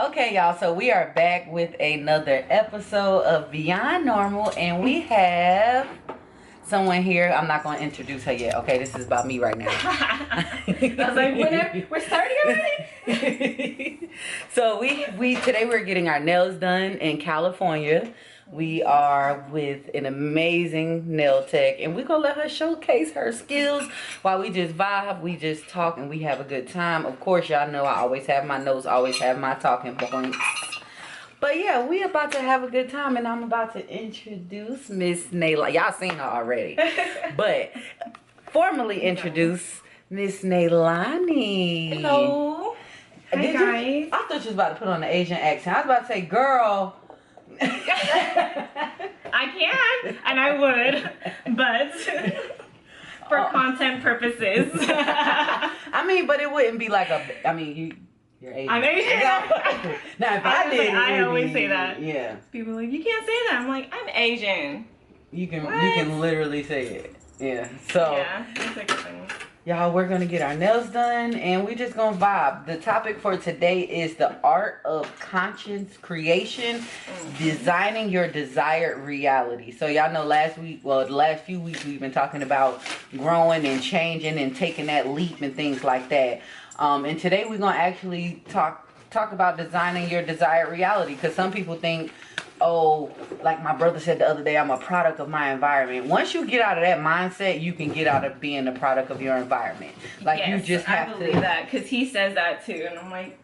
Okay, y'all, so we are back with another episode of Beyond Normal, and we have someone here. I'm not going to introduce her yet, okay? This is about me right now. I was like, we're starting already? So today we're getting our nails done in California. We are with an amazing nail tech, and we're going to let her showcase her skills while we just vibe, we just talk, and we have a good time. Of course, y'all know I always have my notes, always have my talking points. But yeah, we about to have a good time, and I'm about to introduce Miss Nalannie. Y'all seen her already. But formally introduce Miss Nalannie. Hello. Hi, guys. I thought you was about to put on the Asian accent. I was about to say, girl. I can, and I would, but for content purposes. I mean, but it wouldn't be like you're Asian. I'm Asian. Now, if I did, I always say that. Yeah. People are like, you can't say that. I'm like, I'm Asian. You can literally say it. Yeah. So. Yeah, that's a good thing. Y'all, we're going to get our nails done, and we just going to vibe. The topic for today is the art of conscious creation, designing your desired reality. So y'all know the last few weeks we've been talking about growing and changing and taking that leap and things like that. And today we're going to actually talk about designing your desired reality, because some people think, oh, like my brother said the other day, I'm a product of my environment. Once you get out of that mindset, you can get out of being a product of your environment. Like, yes, you just have to. I believe that, because he says that too, and I'm like,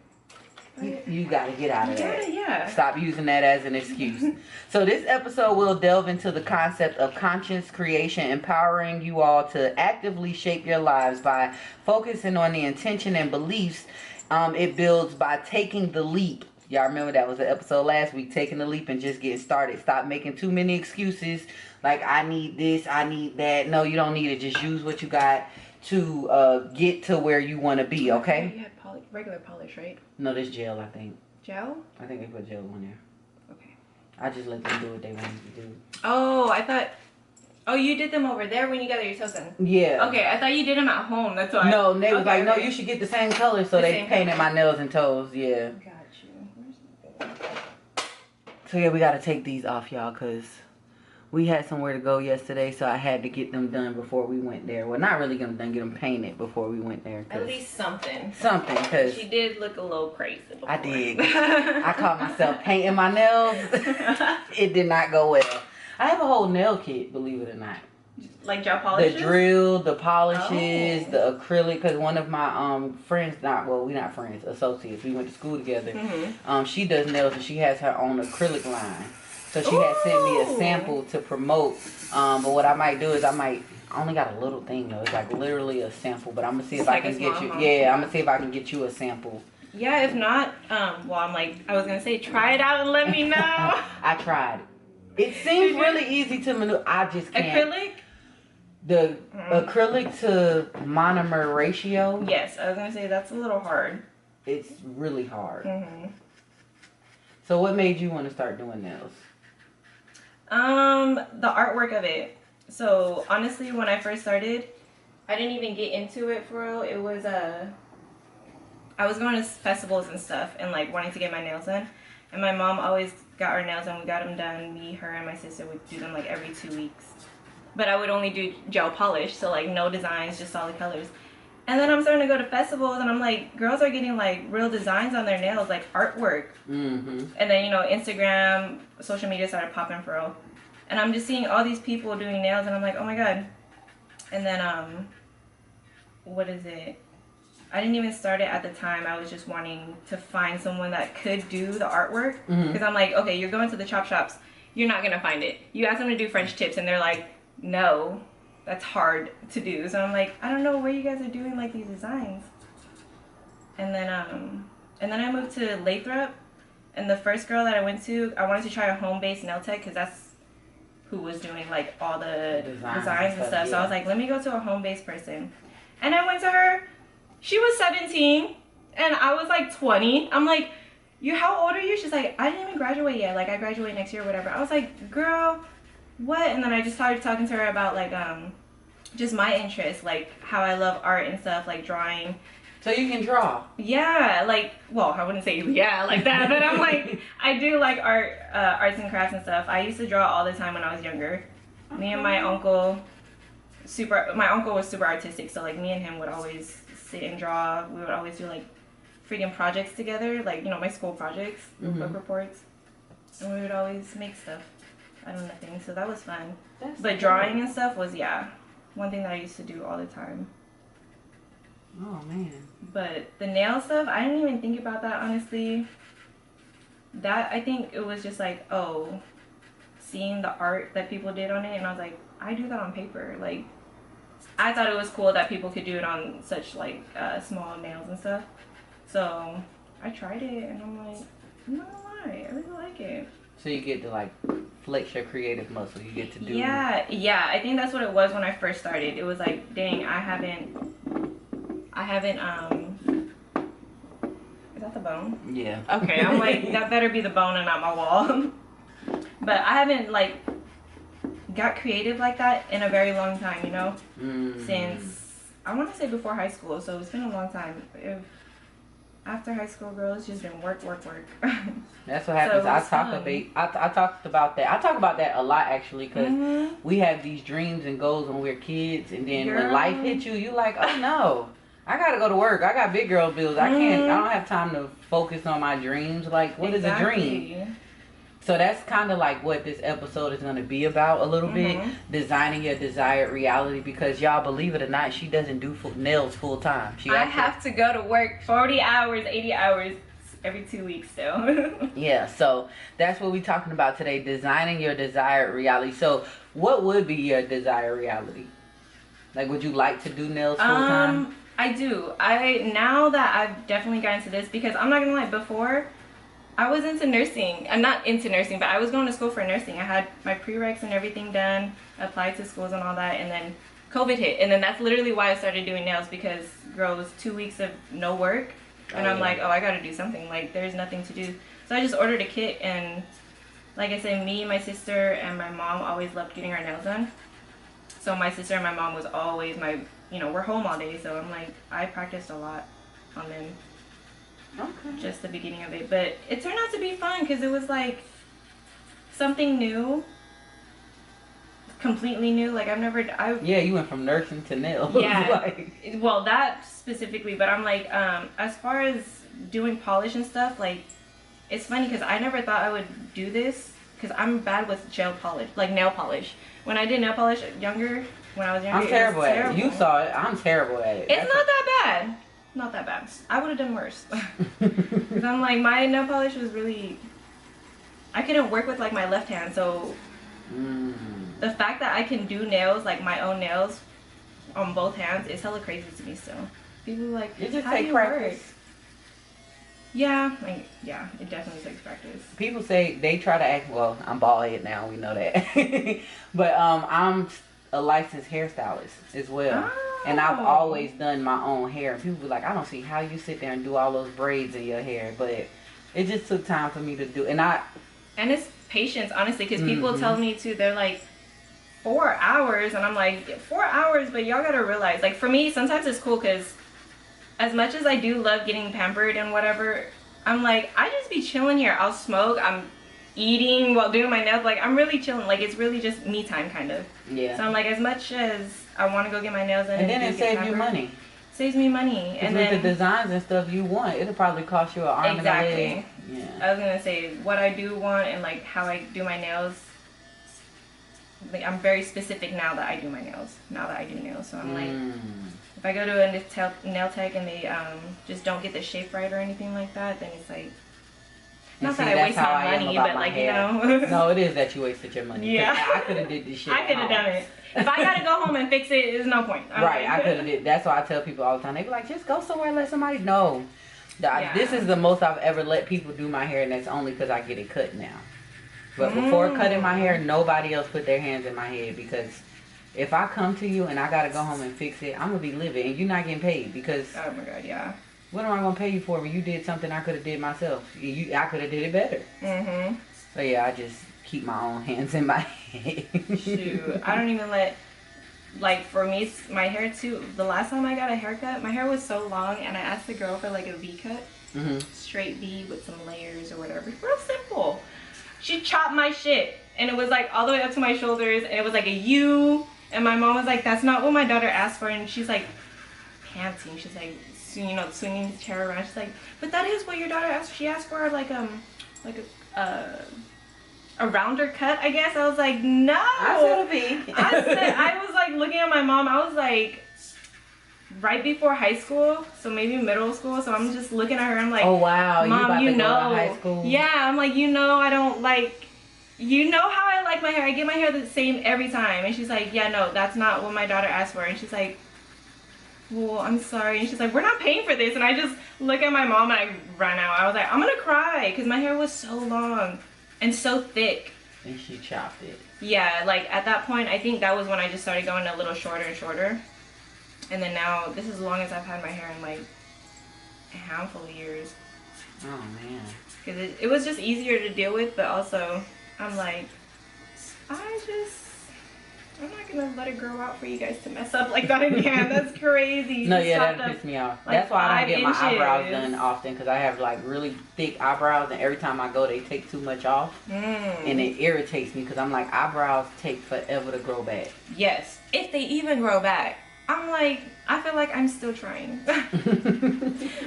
you got to get out of that. Yeah. Stop using that as an excuse. So this episode will delve into the concept of conscious creation, empowering you all to actively shape your lives by focusing on the intention and beliefs it builds by taking the leap. Y'all remember that was the episode last week, taking the leap and just getting started. Stop making too many excuses like, I need this, I need that. No, you don't need it. Just use what you got to get to where you want to be, okay? You had regular polish, right? No, this gel, I think. Gel? I think they put gel on there. Okay. I just let them do what they wanted to do. Oh, I thought... Oh, you did them over there when you got your toes done? Yeah. Okay, I thought you did them at home. That's why. No, they was like, no, you should get the same color. So they painted my nails and toes. Yeah. Got you. Where's my So yeah, we got to take these off, y'all, because we had somewhere to go yesterday. So I had to get them done before we went there. Well, not really going to get them painted before we went there. At least something. Something, because she did look a little crazy before. I did. I caught myself painting my nails. It did not go well. I have a whole nail kit, believe it or not. Like gel polishes? The drill, the polishes, the acrylic. Because one of my friends, we're not friends, associates. We went to school together. Mm-hmm. She does nails and she has her own acrylic line. So she had sent me a sample to promote. But what I might do is I only got a little thing though. It's like literally a sample. But I'm gonna see if I can get you. Yeah, I'm gonna see if I can get you a sample. Yeah, if not, I was gonna say try it out and let me know. I tried. It seems really easy to maneuver. I just can't. Acrylic? The acrylic to monomer ratio. Yes, I was going to say that's a little hard. It's really hard. Mm-hmm. So what made you want to start doing nails? The artwork of it. So honestly, when I first started, I didn't even get into it for real. It was I was going to festivals and stuff and like wanting to get my nails done. And my mom always got our nails done. We got them done. Me, her, and my sister would do them like every 2 weeks. But I would only do gel polish, so like no designs, just solid colors. And then I'm starting to go to festivals, and I'm like, girls are getting like real designs on their nails, like artwork. Mm-hmm. And then, Instagram, social media started popping for real. And I'm just seeing all these people doing nails, and I'm like, oh my god. And then, what is it? I didn't even start it at the time. I was just wanting to find someone that could do the artwork. Because I'm like, okay, you're going to the chop shops. You're not going to find it. You ask them to do French tips, and they're like, no, that's hard to do. So I'm like, I don't know where you guys are doing like these designs. And then I moved to Lathrop. And the first girl that I went to, I wanted to try a home-based nail tech because that's who was doing like all the designs and stuff. Yeah. So I was like, let me go to a home-based person. And I went to her. She was 17 and I was like 20. I'm like, how old are you? She's like, I didn't even graduate yet. Like I graduate next year or whatever. I was like, girl, what? And then I just started talking to her about like just my interests, like how I love art and stuff, like drawing. So you can draw. Yeah, like, well, I wouldn't say yeah like that, but I'm like, I do like arts and crafts and stuff. I used to draw all the time when I was younger. Okay. Me and my uncle, my uncle was super artistic, so like me and him would always sit and draw. We would always do like freaking projects together, like, you know, my school projects, book reports, and we would always make stuff out of nothing. So that was fun. But drawing and stuff was, yeah, one thing that I used to do all the time. Oh man. But the nail stuff, I didn't even think about that, honestly. That, I think it was just like, oh, seeing the art that people did on it, and I was like, I do that on paper. Like, I thought it was cool that people could do it on such like small nails and stuff. So I tried it, and I'm like, I'm not gonna lie, I really like it. So you get to like flex your creative muscle. You get to do. Yeah. I think that's what it was when I first started. It was like, dang, I haven't. Is that the bone? Yeah. Okay, I'm like, that better be the bone and not my wall. But I haven't like got creative like that in a very long time, you know? Since, I want to say before high school, so it's been a long time. After high school, girl, it's just been work. That's what happens. So I talked about that. I talk about that a lot, actually, because we have these dreams and goals when we're kids, and then when life hits you, you like, oh no, I gotta go to work. I got big girl bills. I don't have time to focus on my dreams. Like, what is a dream? So that's kind of like what this episode is going to be about a little bit. Designing your desired reality, because y'all, believe it or not, she doesn't do nails full time. I have to go to work 40 hours, 80 hours every 2 weeks still. Yeah, so that's what we're talking about today, designing your desired reality. So what would be your desired reality? Like, would you like to do nails full time? I do. Now that I've definitely gotten into this, because I'm not going to lie, before I was into nursing. I'm not into nursing, but I was going to school for nursing. I had my prereqs and everything done, applied to schools and all that, and then COVID hit. And then that's literally why I started doing nails, because, girl, it was 2 weeks of no work. And I'm like, oh, I got to do something. Like, there's nothing to do. So I just ordered a kit, and like I said, me, my sister, and my mom always loved getting our nails done. So my sister and my mom was always we're home all day. So I'm like, I practiced a lot on them. Okay. Just the beginning of it, but it turned out to be fun because it was like something new, completely new. Like yeah, you went from nursing to nails. Yeah. Well, that specifically, but I'm like, as far as doing polish and stuff, like, it's funny because I never thought I would do this because I'm bad with gel polish, like nail polish. When I did nail polish when I was younger, I'm terrible at it. You saw it. I'm terrible at it. It's not that bad. Not that bad. I would have done worse. Because I'm like, my nail polish was really, I couldn't work with like my left hand, so the fact that I can do nails, like my own nails on both hands, is hella crazy to me still. People are like, it just takes practice. Yeah, it definitely takes practice. People say they try to act, well, I'm bald head now, we know that. But I'm a licensed hairstylist as well. And I've always done my own hair. And people be like, I don't see how you sit there and do all those braids in your hair. But it just took time for me to do. And it's patience, honestly, because people tell me too, they're like, 4 hours. And I'm like, 4 hours, but y'all gotta realize, like, for me, sometimes it's cool because as much as I do love getting pampered and whatever, I'm like, I just be chilling here. I'll smoke. I'm eating while doing my nails. Like, I'm really chilling. Like, it's really just me time, kind of. Yeah. So I'm like, as much as I want to go get my nails done, and then it saves you money. Saves me money. And with then the designs and stuff you want, it'll probably cost you an arm and a leg. Yeah. I was gonna say what I do want and like how I do my nails. Like, I'm very specific now that I do my nails. Now that I do nails, so I'm like, if I go to a nail tech and they just don't get the shape right or anything like that, then it's like. Not that I waste my money, but like, you know. No, it is that you wasted your money. Yeah. I could have did this shit. I could have done it. If I gotta go home and fix it, there's no point. Right, I could have did. That's why I tell people all the time. They be like, just go somewhere and let somebody know. This is the most I've ever let people do my hair, and that's only because I get it cut now. But before cutting my hair, nobody else put their hands in my head, because if I come to you and I gotta go home and fix it, I'm gonna be livid, and you're not getting paid, because. Oh my God, yeah. What am I gonna pay you for when you did something I could have did myself? I could have did it better. So yeah, I just keep my own hands in my head. Shoot, I don't even let like for me, my hair too. The last time I got a haircut, my hair was so long, and I asked the girl for like a V cut, straight V with some layers or whatever, real simple. She chopped my shit, and it was like all the way up to my shoulders, and it was like a U. And my mom was like, "That's not what my daughter asked for," and she's like panting. She's like, you know, swinging the chair around. She's like, "But that is what your daughter asked. She asked for like a rounder cut, I guess." I was like, "No." I said a V. I was like looking at my mom. I was like, right before high school, so maybe middle school. So I'm just looking at her. I'm like, "Oh wow, Mom, you know, high school." Yeah, I'm like, you know, I don't like. You know how I like my hair. I get my hair the same every time. And she's like, "Yeah, no, that's not what my daughter asked for." And she's like, "Well, I'm sorry." And she's like, "We're not paying for this." And I just look at my mom and I ran out. I was like, I'm gonna cry because my hair was so long and so thick. And she chopped it. Yeah, like at that point, I think that was when I just started going a little shorter and shorter. And then now, this is as long as I've had my hair in like a handful of years. Oh man. Because it was just easier to deal with, but also, I'm like, I'm not gonna let it grow out for you guys to mess up like that again. That's crazy. No, yeah, that pisses me off. Like that's why I don't get my inches. eyebrows done often, because I have like really thick eyebrows, and every time I go, they take too much off, and it irritates me because I'm like, eyebrows take forever to grow back. Yes, if they even grow back. I'm like, I feel like I'm still trying.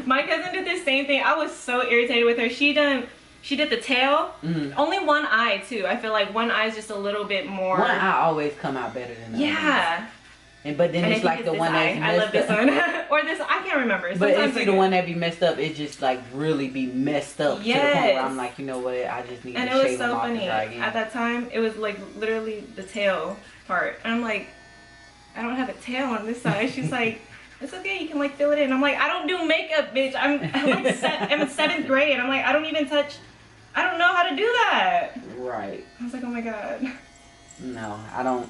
My cousin did the same thing. I was so irritated with her. She did the tail. Only one eye too. I feel like one eye is just a little bit more. One eye always come out better than the other. But then it's like the one that's messed I love this one. Or this, I can't remember. But if the one that be messed up, it just like really be messed up to the point where I'm like, you know what, I just need to shave them off and try again. At that time, it was like literally the tail part. And I'm like, I don't have a tail on this side. She's like, "It's okay, you can like fill it in." I'm like, "I don't do makeup, bitch. I'm like I'm in 7th grade." I'm like, I don't know how to do that. Right. I was like, oh my god. No, I don't.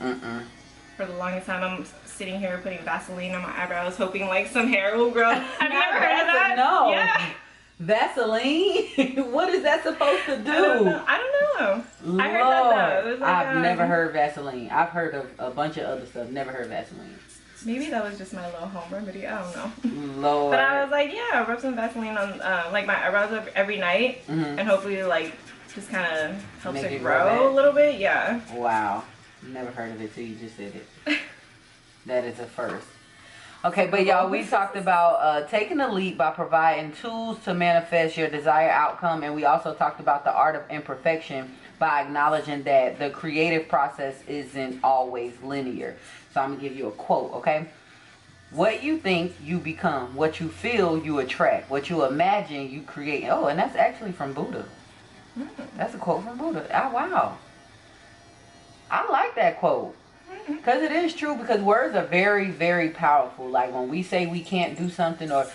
For the longest time, I'm sitting here putting Vaseline on my eyebrows, hoping like some hair will grow. Have you ever heard of that? No. Yeah. Vaseline? What is that supposed to do? I don't know. Lord, I heard that though. It was like, I've never heard Vaseline. I've heard of a bunch of other stuff. Never heard Vaseline. Maybe that was just my little home remedy. I don't know. Lord. But I was like, yeah, rub some Vaseline on like my eyebrows every night, and hopefully like just kind of helps it grow a little bit. Yeah. Wow. Never heard of it till you just said it. That is a first. Okay, but y'all, we talked about taking a leap by providing tools to manifest your desired outcome, and we also talked about the art of imperfection by acknowledging that the creative process isn't always linear. So I'm going to give you a quote, okay? "What you think, you become. What you feel, you attract. What you imagine, you create." Oh, and that's actually from Buddha. That's a quote from Buddha. Oh, wow. I like that quote. Because it is true, because words are very, very powerful. Like when we say we can't do something, or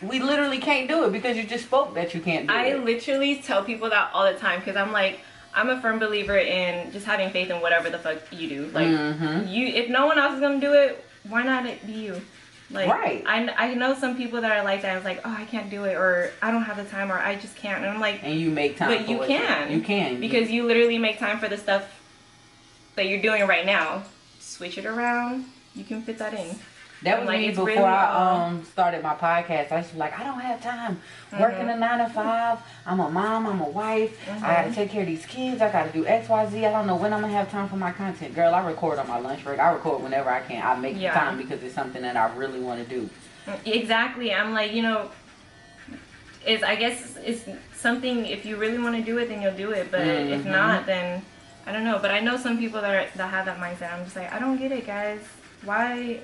we literally can't do it because you just spoke that you can't do it. I literally tell people that all the time, because I'm like, I'm a firm believer in just having faith in whatever the fuck you do. Like, if no one else is going to do it, why not it be you? Like, right. I know some people that are like that. It's like, oh, I can't do it, or I don't have the time, or I just can't. And I'm like, and you make time. But you can. You can. Because you literally make time for the stuff that you're doing right now. Switch it around. You can fit that in. That was me before really, I started my podcast. I was like, I don't have time. Working a 9 to 5. I'm a mom. I'm a wife. I got to take care of these kids. I got to do X, Y, Z. I don't know when I'm going to have time for my content. Girl, I record on my lunch break. I record whenever I can. I make time because it's something that I really want to do. Exactly. I'm like, you know, I guess it's something, if you really want to do it, then you'll do it. But if not, then I don't know. But I know some people that have that mindset. I'm just like, I don't get it, guys. Why?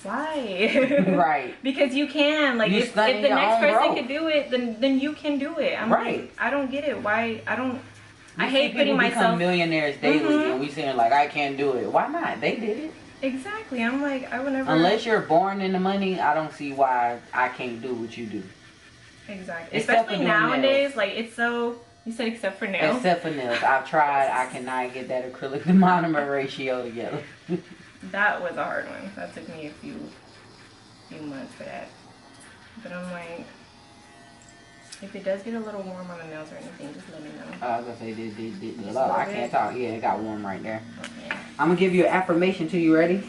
Right. Because you can. Like, if the next person can do it, then you can do it. I'm like, I don't get it. Why? I hate putting myself. Become millionaires daily, and we saying like, I can't do it. Why not? They did it. Exactly. I'm like, I would never. Unless you're born in the money, I don't see why I can't do what you do. Exactly. Especially nowadays, like it's so. You said except for nails. Except for nails. I've tried. I cannot get that acrylic to monomer ratio together. That was a hard one. That took me a few months for that. But I'm like, If it does get a little warm on the nails or anything, just let me know. I was gonna say this. I can't talk. Yeah, it got warm right there. Okay. I'm gonna give you an affirmation too. You ready?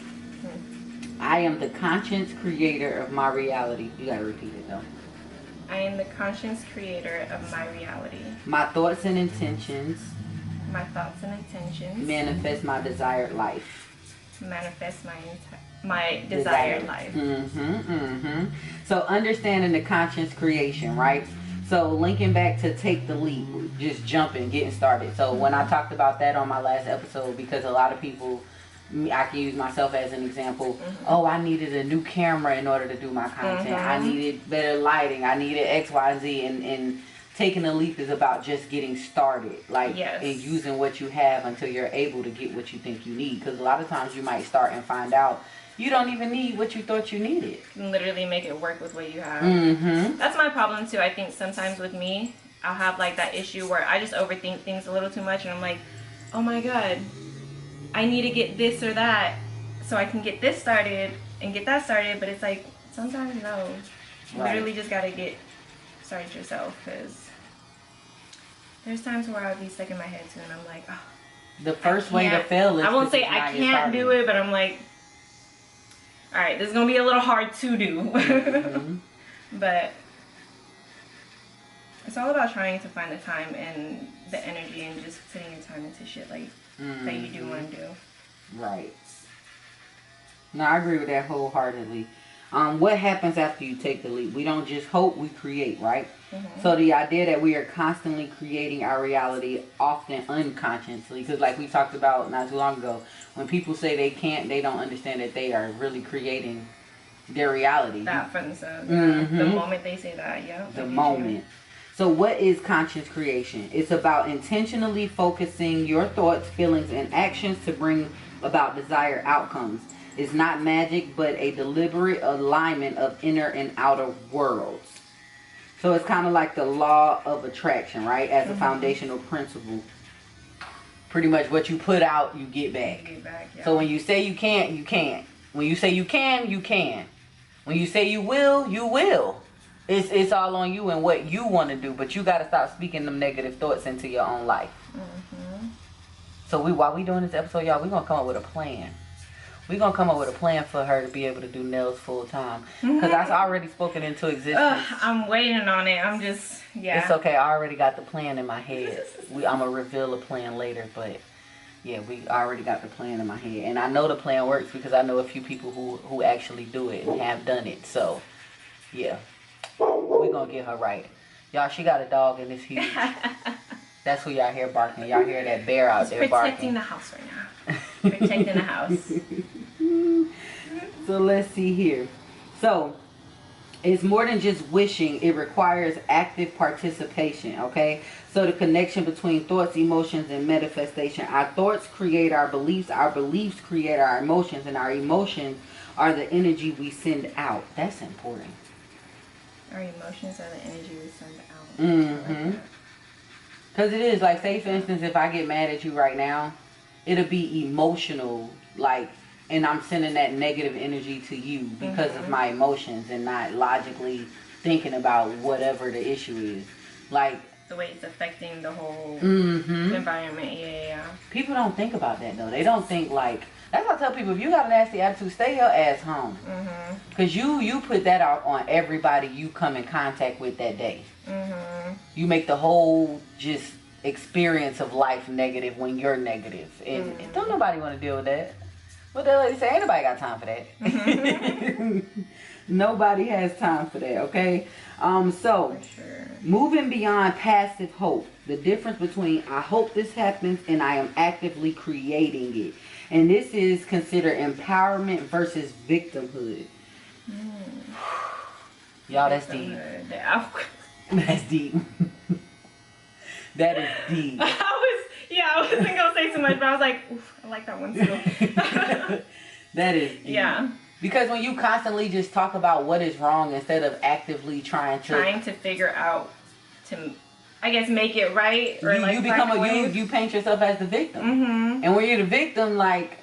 I am the conscious creator of my reality. You gotta repeat it though. I am the conscious creator of my reality. My thoughts and intentions. My thoughts and intentions. Manifest my desired life. Manifest my desired life. So understanding the conscious creation, right? So linking back to take the leap, just jumping, getting started. So when I talked about that on my last episode, because a lot of people, I can use myself as an example. Oh, I needed a new camera in order to do my content. I needed better lighting. I needed X, Y, and Z. And taking a leap is about just getting started, like, and using what you have until you're able to get what you think you need. Because a lot of times you might start and find out you don't even need what you thought you needed. Literally make it work with what you have. That's my problem too. I think sometimes with me, I'll have like that issue where I just overthink things a little too much, and I'm like, oh my god, I need to get this or that so I can get this started and get that started. But it's like, sometimes no. You literally just gotta get started yourself, because there's times where I'll be stuck in my head too, and I'm like, oh, the first way to fail is, I won't say I can't do it, but I'm like, all right, this is gonna be a little hard to do. But it's all about trying to find the time and the energy and just putting your time into shit like that you do want to do. Right. No, I agree with that wholeheartedly. What happens after you take the leap? We don't just hope, we create, right? So the idea that we are constantly creating our reality, often unconsciously, because like we talked about not too long ago, when people say they can't, they don't understand that they are really creating their reality. That for themselves. The moment they say that, the moment. So what is conscious creation? It's about intentionally focusing your thoughts, feelings, and actions to bring about desired outcomes. It's not magic, but a deliberate alignment of inner and outer worlds. So it's kind of like the law of attraction, right? As a foundational principle. Pretty much what you put out, you get back. So when you say you can't, you can't. When you say you can, you can. When you say you will, you will. It's all on you and what you want to do, but you got to stop speaking them negative thoughts into your own life. So while we doing this episode, y'all, we're going to come up with a plan. We're going to come up with a plan for her to be able to do nails full time. Because that's already spoken into existence. I'm waiting on it. I'm just, It's okay. I already got the plan in my head. I'm going to reveal the plan later. But, yeah, we already got the plan in my head. And I know the plan works because I know a few people who actually do it and have done it. So, yeah. We're going to get her right. Y'all, she got a dog and it's huge. That's who y'all hear barking. Y'all hear that bear out there barking. Protecting the house right now. Protecting the house. So let's see here. So it's more than just wishing. It requires active participation, okay? So the connection between thoughts, emotions, and manifestation. Our thoughts create our beliefs create our emotions, and our emotions are the energy we send out. That's important. Our emotions are the energy we send out. Because it is, like, say for instance, if I get mad at you right now, it'll be emotional, like, and I'm sending that negative energy to you because of my emotions and not logically thinking about whatever the issue is. Like, the way it's affecting the whole environment. People don't think about that, though. They don't think, like, that's why I tell people, if you got a nasty attitude, stay your ass home. Because you put that out on everybody you come in contact with that day. You make the whole just experience of life negative when you're negative. And don't nobody want to deal with that. What that lady say, ain't nobody got time for that. Nobody has time for that, okay? So, moving beyond passive hope. The difference between I hope this happens and I am actively creating it. And this is considered empowerment versus victimhood. Y'all, that's deep. That's deep. That is deep. I wasn't going to say too much, but I was like, oof, I like that one too. That is deep. Yeah. Because when you constantly just talk about what is wrong instead of actively trying to figure out to, I guess, make it right, or you paint yourself as the victim. And when you're the victim, like,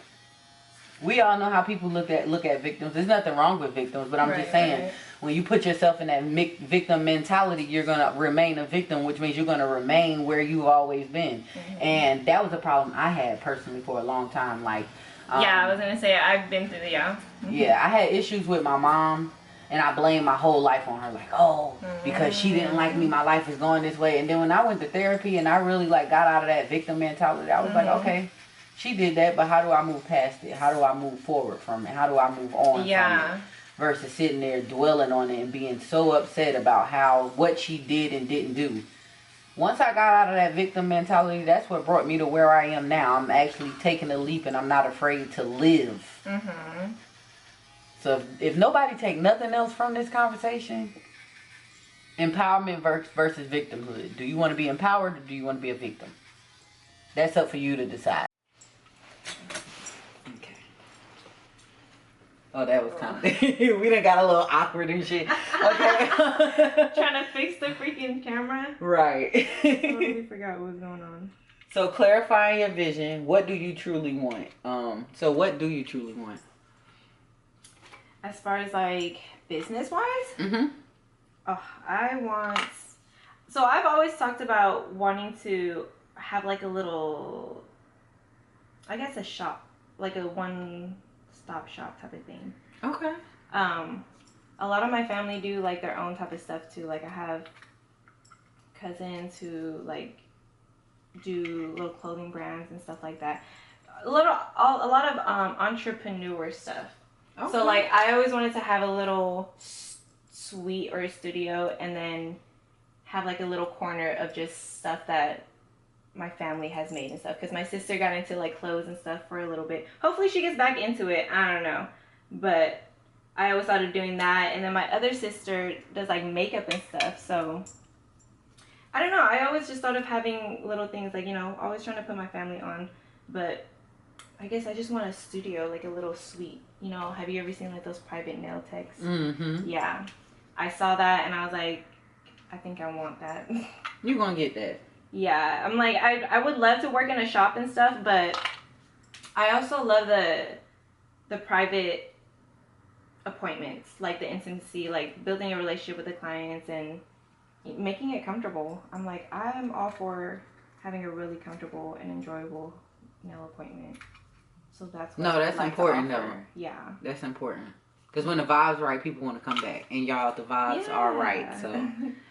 we all know how people look at victims. There's nothing wrong with victims, but I'm just saying, when you put yourself in that victim mentality, you're going to remain a victim, which means you're going to remain where you've always been. And that was a problem I had personally for a long time. Like, yeah, I was going to say, I've been through the, yeah, I had issues with my mom. And I blamed my whole life on her, like, oh, because she didn't like me, my life is going this way. And then when I went to therapy and I really, like, got out of that victim mentality, I was like, okay, she did that, but how do I move past it? How do I move forward from it? How do I move on from it? Versus sitting there dwelling on it and being so upset about what she did and didn't do. Once I got out of that victim mentality, that's what brought me to where I am now. I'm actually taking a leap and I'm not afraid to live. So if nobody take nothing else from this conversation, empowerment versus victimhood. Do you want to be empowered or do you want to be a victim? That's up for you to decide. Okay. Oh, that was kind of... we done got a little awkward and shit. Okay. Trying to fix the freaking camera. Right. Totally forgot what was going on. So clarifying your vision. What do you truly want? So what do you truly want? As far as like business wise, I want. So I've always talked about wanting to have like a little, I guess, a shop, like a one-stop shop type of thing. Okay. A lot of my family do like their own type of stuff too. Like I have cousins who like do little clothing brands and stuff like that. A lot of entrepreneur stuff. Okay. So like I always wanted to have a little suite or a studio and then have like a little corner of just stuff that my family has made and stuff, because my sister got into like clothes and stuff for a little bit. Hopefully she gets back into it, I don't know, but I always thought of doing that. And then my other sister does like makeup and stuff, so I don't know, I always just thought of having little things like, you know, always trying to put my family on, but I guess I just want a studio, like a little suite. You know, have you ever seen like those private nail techs? Yeah. I saw that and I was like, I think I want that. You're gonna get that. Yeah. I'm like, I would love to work in a shop and stuff, but I also love the private appointments, like the intimacy, like building a relationship with the clients and making it comfortable. I'm like, I'm all for having a really comfortable and enjoyable nail appointment. So that's what that's important though. Yeah. That's important. Because when the vibe's right, people want to come back. And y'all, the vibes are right. So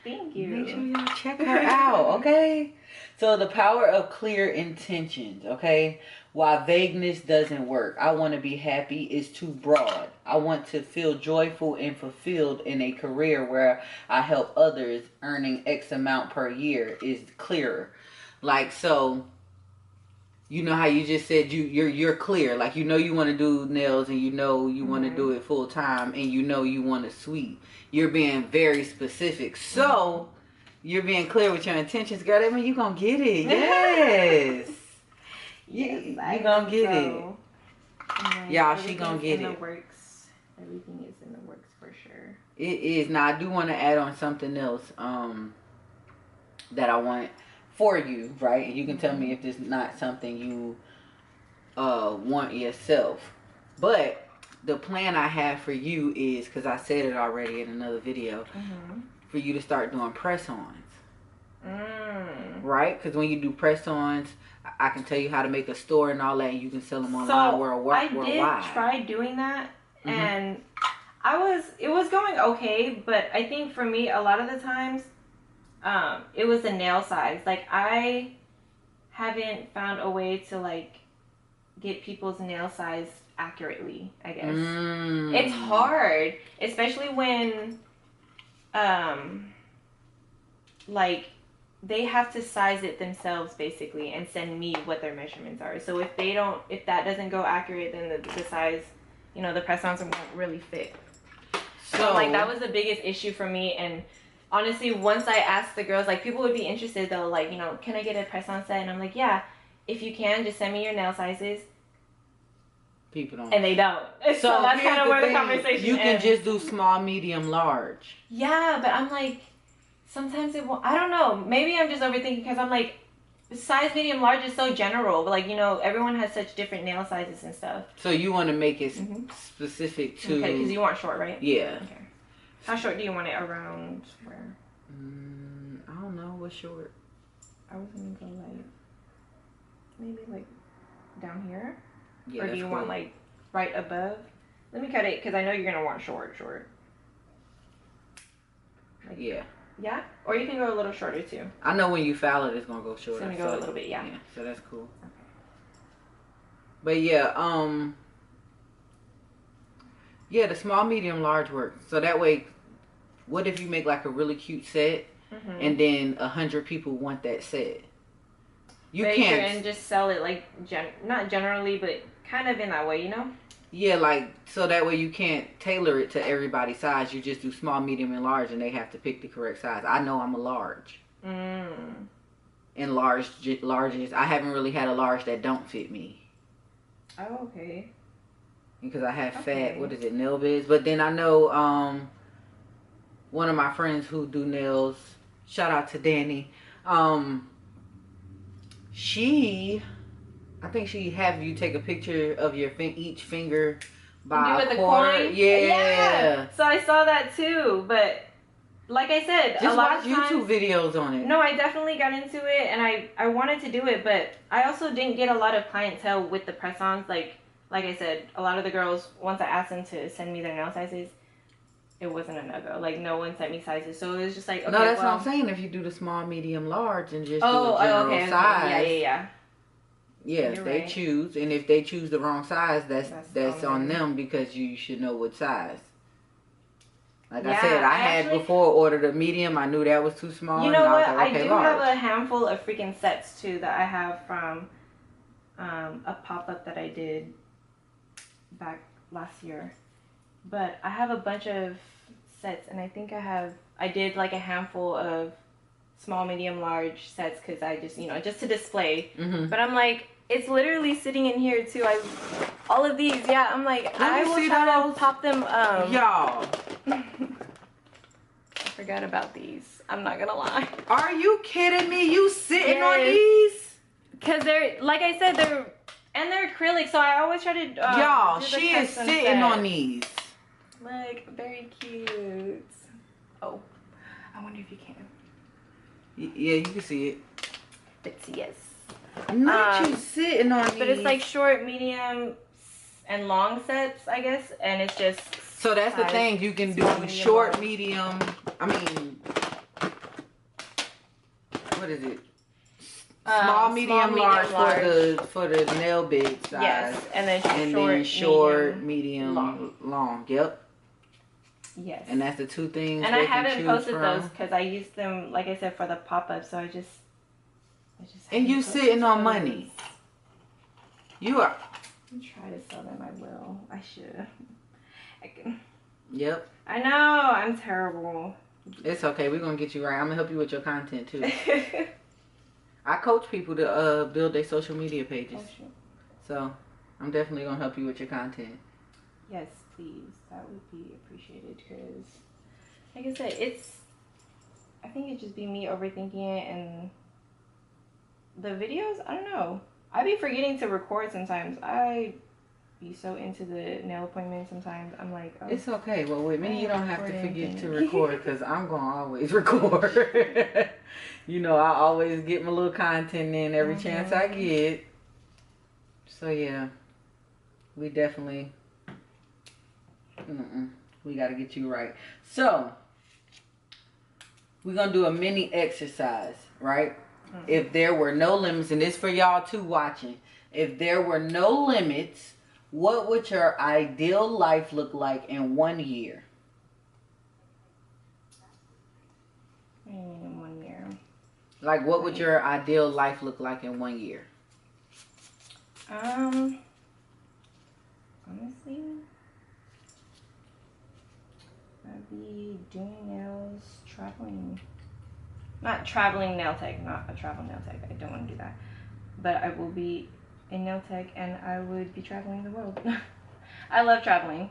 thank you. Make sure y'all check her out, okay? So the power of clear intentions, okay? Why vagueness doesn't work. I want to be happy is too broad. I want to feel joyful and fulfilled in a career where I help others earning X amount per year is clearer. Like, so... You know how you just said you're clear, like you know you want to do nails and you know you want to do it full time and you know you want a suite. You're being very specific, so you're being clear with your intentions, girl. That means you gonna get it. Yes, you gonna get it. Y'all, she gonna get it. Works. Everything is in the works for sure. It is. Now I do want to add on something else that I want for you, right? And you can tell me if this is not something you want yourself. But the plan I have for you is, because I said it already in another video, for you to start doing press-ons. Right? Because when you do press-ons, I can tell you how to make a store and all that, and you can sell them online worldwide. I did try doing that, and it was going okay, but I think for me, a lot of the times, it was the nail size. Like, I haven't found a way to, like, get people's nail size accurately, I guess. It's hard, especially when, like, they have to size it themselves, basically, and send me what their measurements are. So if that doesn't go accurate, then the size, you know, the press-ons won't really fit. So, like, that was the biggest issue for me, and honestly, once I asked the girls, like, people would be interested, though, like, you know, can I get a press-on set? And I'm like, yeah, if you can, just send me your nail sizes. People don't. And they don't. So that's kind of where the conversation You can ends. just do small, medium, large. Yeah, but I'm like, sometimes it won't. I don't know. Maybe I'm just overthinking, because I'm like, size medium, large is so general. But, like, you know, everyone has such different nail sizes and stuff. So you want to make it specific to... Okay, because you want short, right? Yeah. Okay. How short do you want it? Around where? I don't know. What's short? I was gonna go like maybe like down here. Yeah, or do you want like right above? Let me cut it because I know you're gonna want short. Like, yeah. Yeah? Or you can go a little shorter too. I know when you file it, it's gonna go shorter. It's gonna go a little bit, yeah. So that's cool. Okay. But yeah, yeah, the small, medium, large work. So that way, what if you make like a really cute set, and then 100 people want that set? You can't. And just sell it like not generally, but kind of in that way, you know? Yeah, like, so that way you can't tailor it to everybody's size. You just do small, medium, and large, and they have to pick the correct size. I know I'm a large. And larges, I haven't really had a large that don't fit me. Oh, okay. Because I have fat, what is it, nail beds? But then I know one of my friends who do nails, shout out to Danny, I think she have you take a picture of your each finger by a quarter. Yeah. So I saw that too, but like I said, just a lot watch of times, YouTube videos on it. No, I definitely got into it, and I wanted to do it, but I also didn't get a lot of clientele with the press-ons. Like I said, a lot of the girls, once I asked them to send me their nail sizes, it wasn't a no-go. Like, no one sent me sizes, so it was just like, okay, no, that's what I'm saying. If you do the small, medium, large, and just do a general size. Yeah. Yeah, if they choose, and if they choose the wrong size, that's on them, because you should know what size. Like I said, I had before ordered a medium. I knew that was too small. You know what? I was like, okay, I do have a handful of freaking sets too that I have from a pop-up that I did back last year. But I have a bunch of sets, and I think I did like a handful of small, medium, large sets because I just, just to display. But I'm like, it's literally sitting in here too. All of these, yeah. I'm like, I will try to pop them. Y'all. I forgot about these. I'm not gonna lie. Are you kidding me? You sitting on these? Cause they're, like I said, they're acrylic. So I always try to. Y'all, she is sitting on these. Look, very cute. Oh, I wonder if you can. Yeah, you can see it. Let's see, yes. Not you sitting on these. But it's like short, medium, and long sets, I guess. And it's just... So that's the thing. You can do short, medium... I mean... What is it? Small, medium, large for the nail bed size. Yes, and then short, medium, long. Yep. Yes. And that's the two things. And I haven't posted those because I used them, like I said, for the pop-up. So I just and you sitting on money. You are. I'm trying to sell them. I will. I should. I can. Yep. I know. I'm terrible. It's okay. We're gonna get you right. I'm gonna help you with your content too. I coach people to build their social media pages. Oh, sure. So I'm definitely gonna help you with your content. Yes, please. That would be appreciated because, like I said, I think it'd just be me overthinking it, and the videos, I don't know. I be forgetting to record sometimes. I be so into the nail appointment sometimes. I'm like, oh. It's okay. Well, with me, you don't have to forget to record because I'm going to always record. I always get my little content in every chance I get. So, yeah. We definitely... We got to get you right. So, we're going to do a mini exercise, right? If there were no limits, and this for y'all too watching, if there were no limits, what would your ideal life look like in 1 year? In 1 year. Like, what would your ideal life look like in 1 year? Honestly, I'd be doing nails, traveling. Not traveling nail tech, not a travel nail tech. I don't want to do that. But I will be a nail tech, and I would be traveling the world. I love traveling.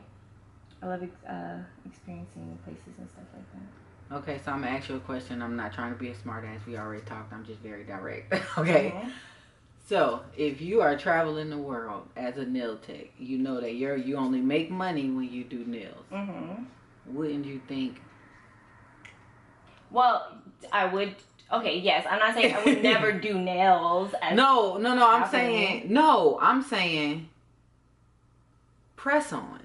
I love experiencing places and stuff like that. Okay, so I'm going to ask you a question. I'm not trying to be a smart ass. We already talked. I'm just very direct. Okay. So, if you are traveling the world as a nail tech, you know that you only make money when you do nails. wouldn't you think? Well, I would. Okay, yes. I'm not saying I would never do nails. No. I'm saying press-ons.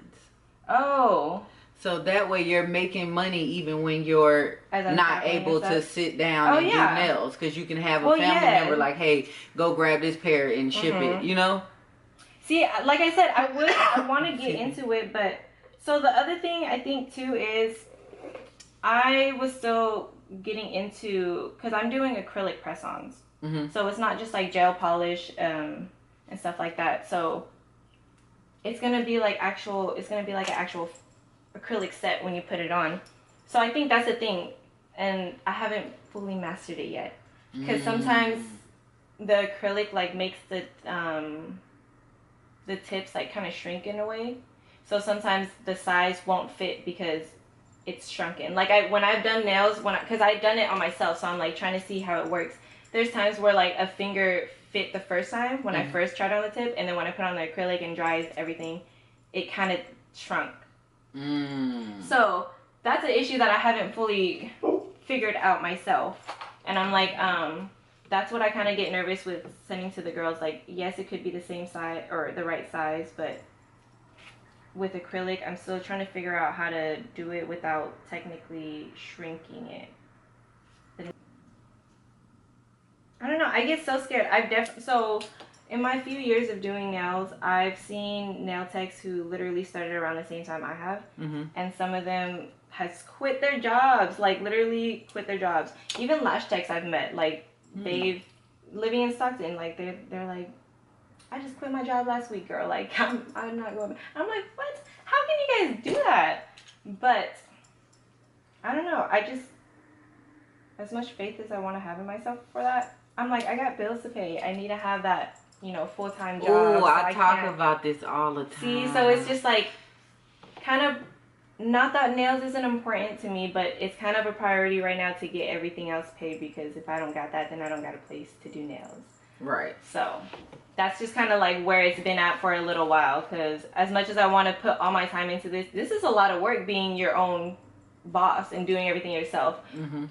Oh. So that way you're making money even when you're not able to sit down and do nails, because you can have a family member like, hey, go grab this pair and ship it. You know. See, like I said, I want to get into it, but so the other thing I think too is I was still getting into, because I'm doing acrylic press-ons, so it's not just like gel polish and stuff like that. So it's gonna be like actual. It's gonna be like an actual acrylic set when you put it on. So I think that's the thing, and I haven't fully mastered it yet, because sometimes the acrylic like makes the tips like kind of shrink in a way. So sometimes the size won't fit because it's shrunken. Like when I've done nails, because I've done it on myself, so I'm like trying to see how it works. There's times where like a finger fit the first time when I first tried on the tip, and then when I put on the acrylic and dries everything, it kind of shrunk. So that's an issue that I haven't fully figured out myself, and I'm like, that's what I kind of get nervous with sending to the girls. Like, yes, it could be the same size or the right size, but with acrylic, I'm still trying to figure out how to do it without technically shrinking it. I don't know. I get so scared. So in my few years of doing nails, I've seen nail techs who literally started around the same time I have, and some of them has quit their jobs, like literally quit their jobs. Even lash techs I've met, like they've living in Stockton, like they're like, I just quit my job last week, girl. Like I'm not going. I'm like, what? How can you guys do that? But I don't know. I just, as much faith as I want to have in myself for that, I'm like, I got bills to pay. I need to have that, full-time job. Oh, I talk about this all the time. See, so it's just like, kind of, not that nails isn't important to me, but it's kind of a priority right now to get everything else paid, because if I don't got that, then I don't got a place to do nails. Right. So that's just kind of like where it's been at for a little while, because as much as I want to put all my time into this is a lot of work being your own boss and doing everything yourself,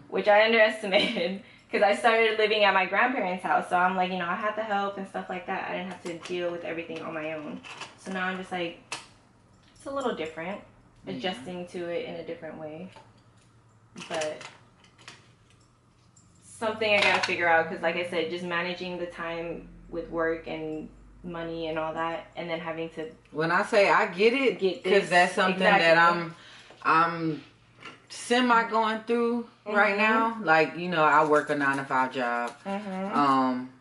which I underestimated. Because I started living at my grandparents' house, so I'm like, I had to help and stuff like that. I didn't have to deal with everything on my own. So now I'm just like, it's a little different, adjusting to it in a different way. But something I gotta figure out, because like I said, just managing the time with work and money and all that, and then having to. When I say I get it, because that's something that I'm semi going through right now. Like, I work a 9-to-5 job.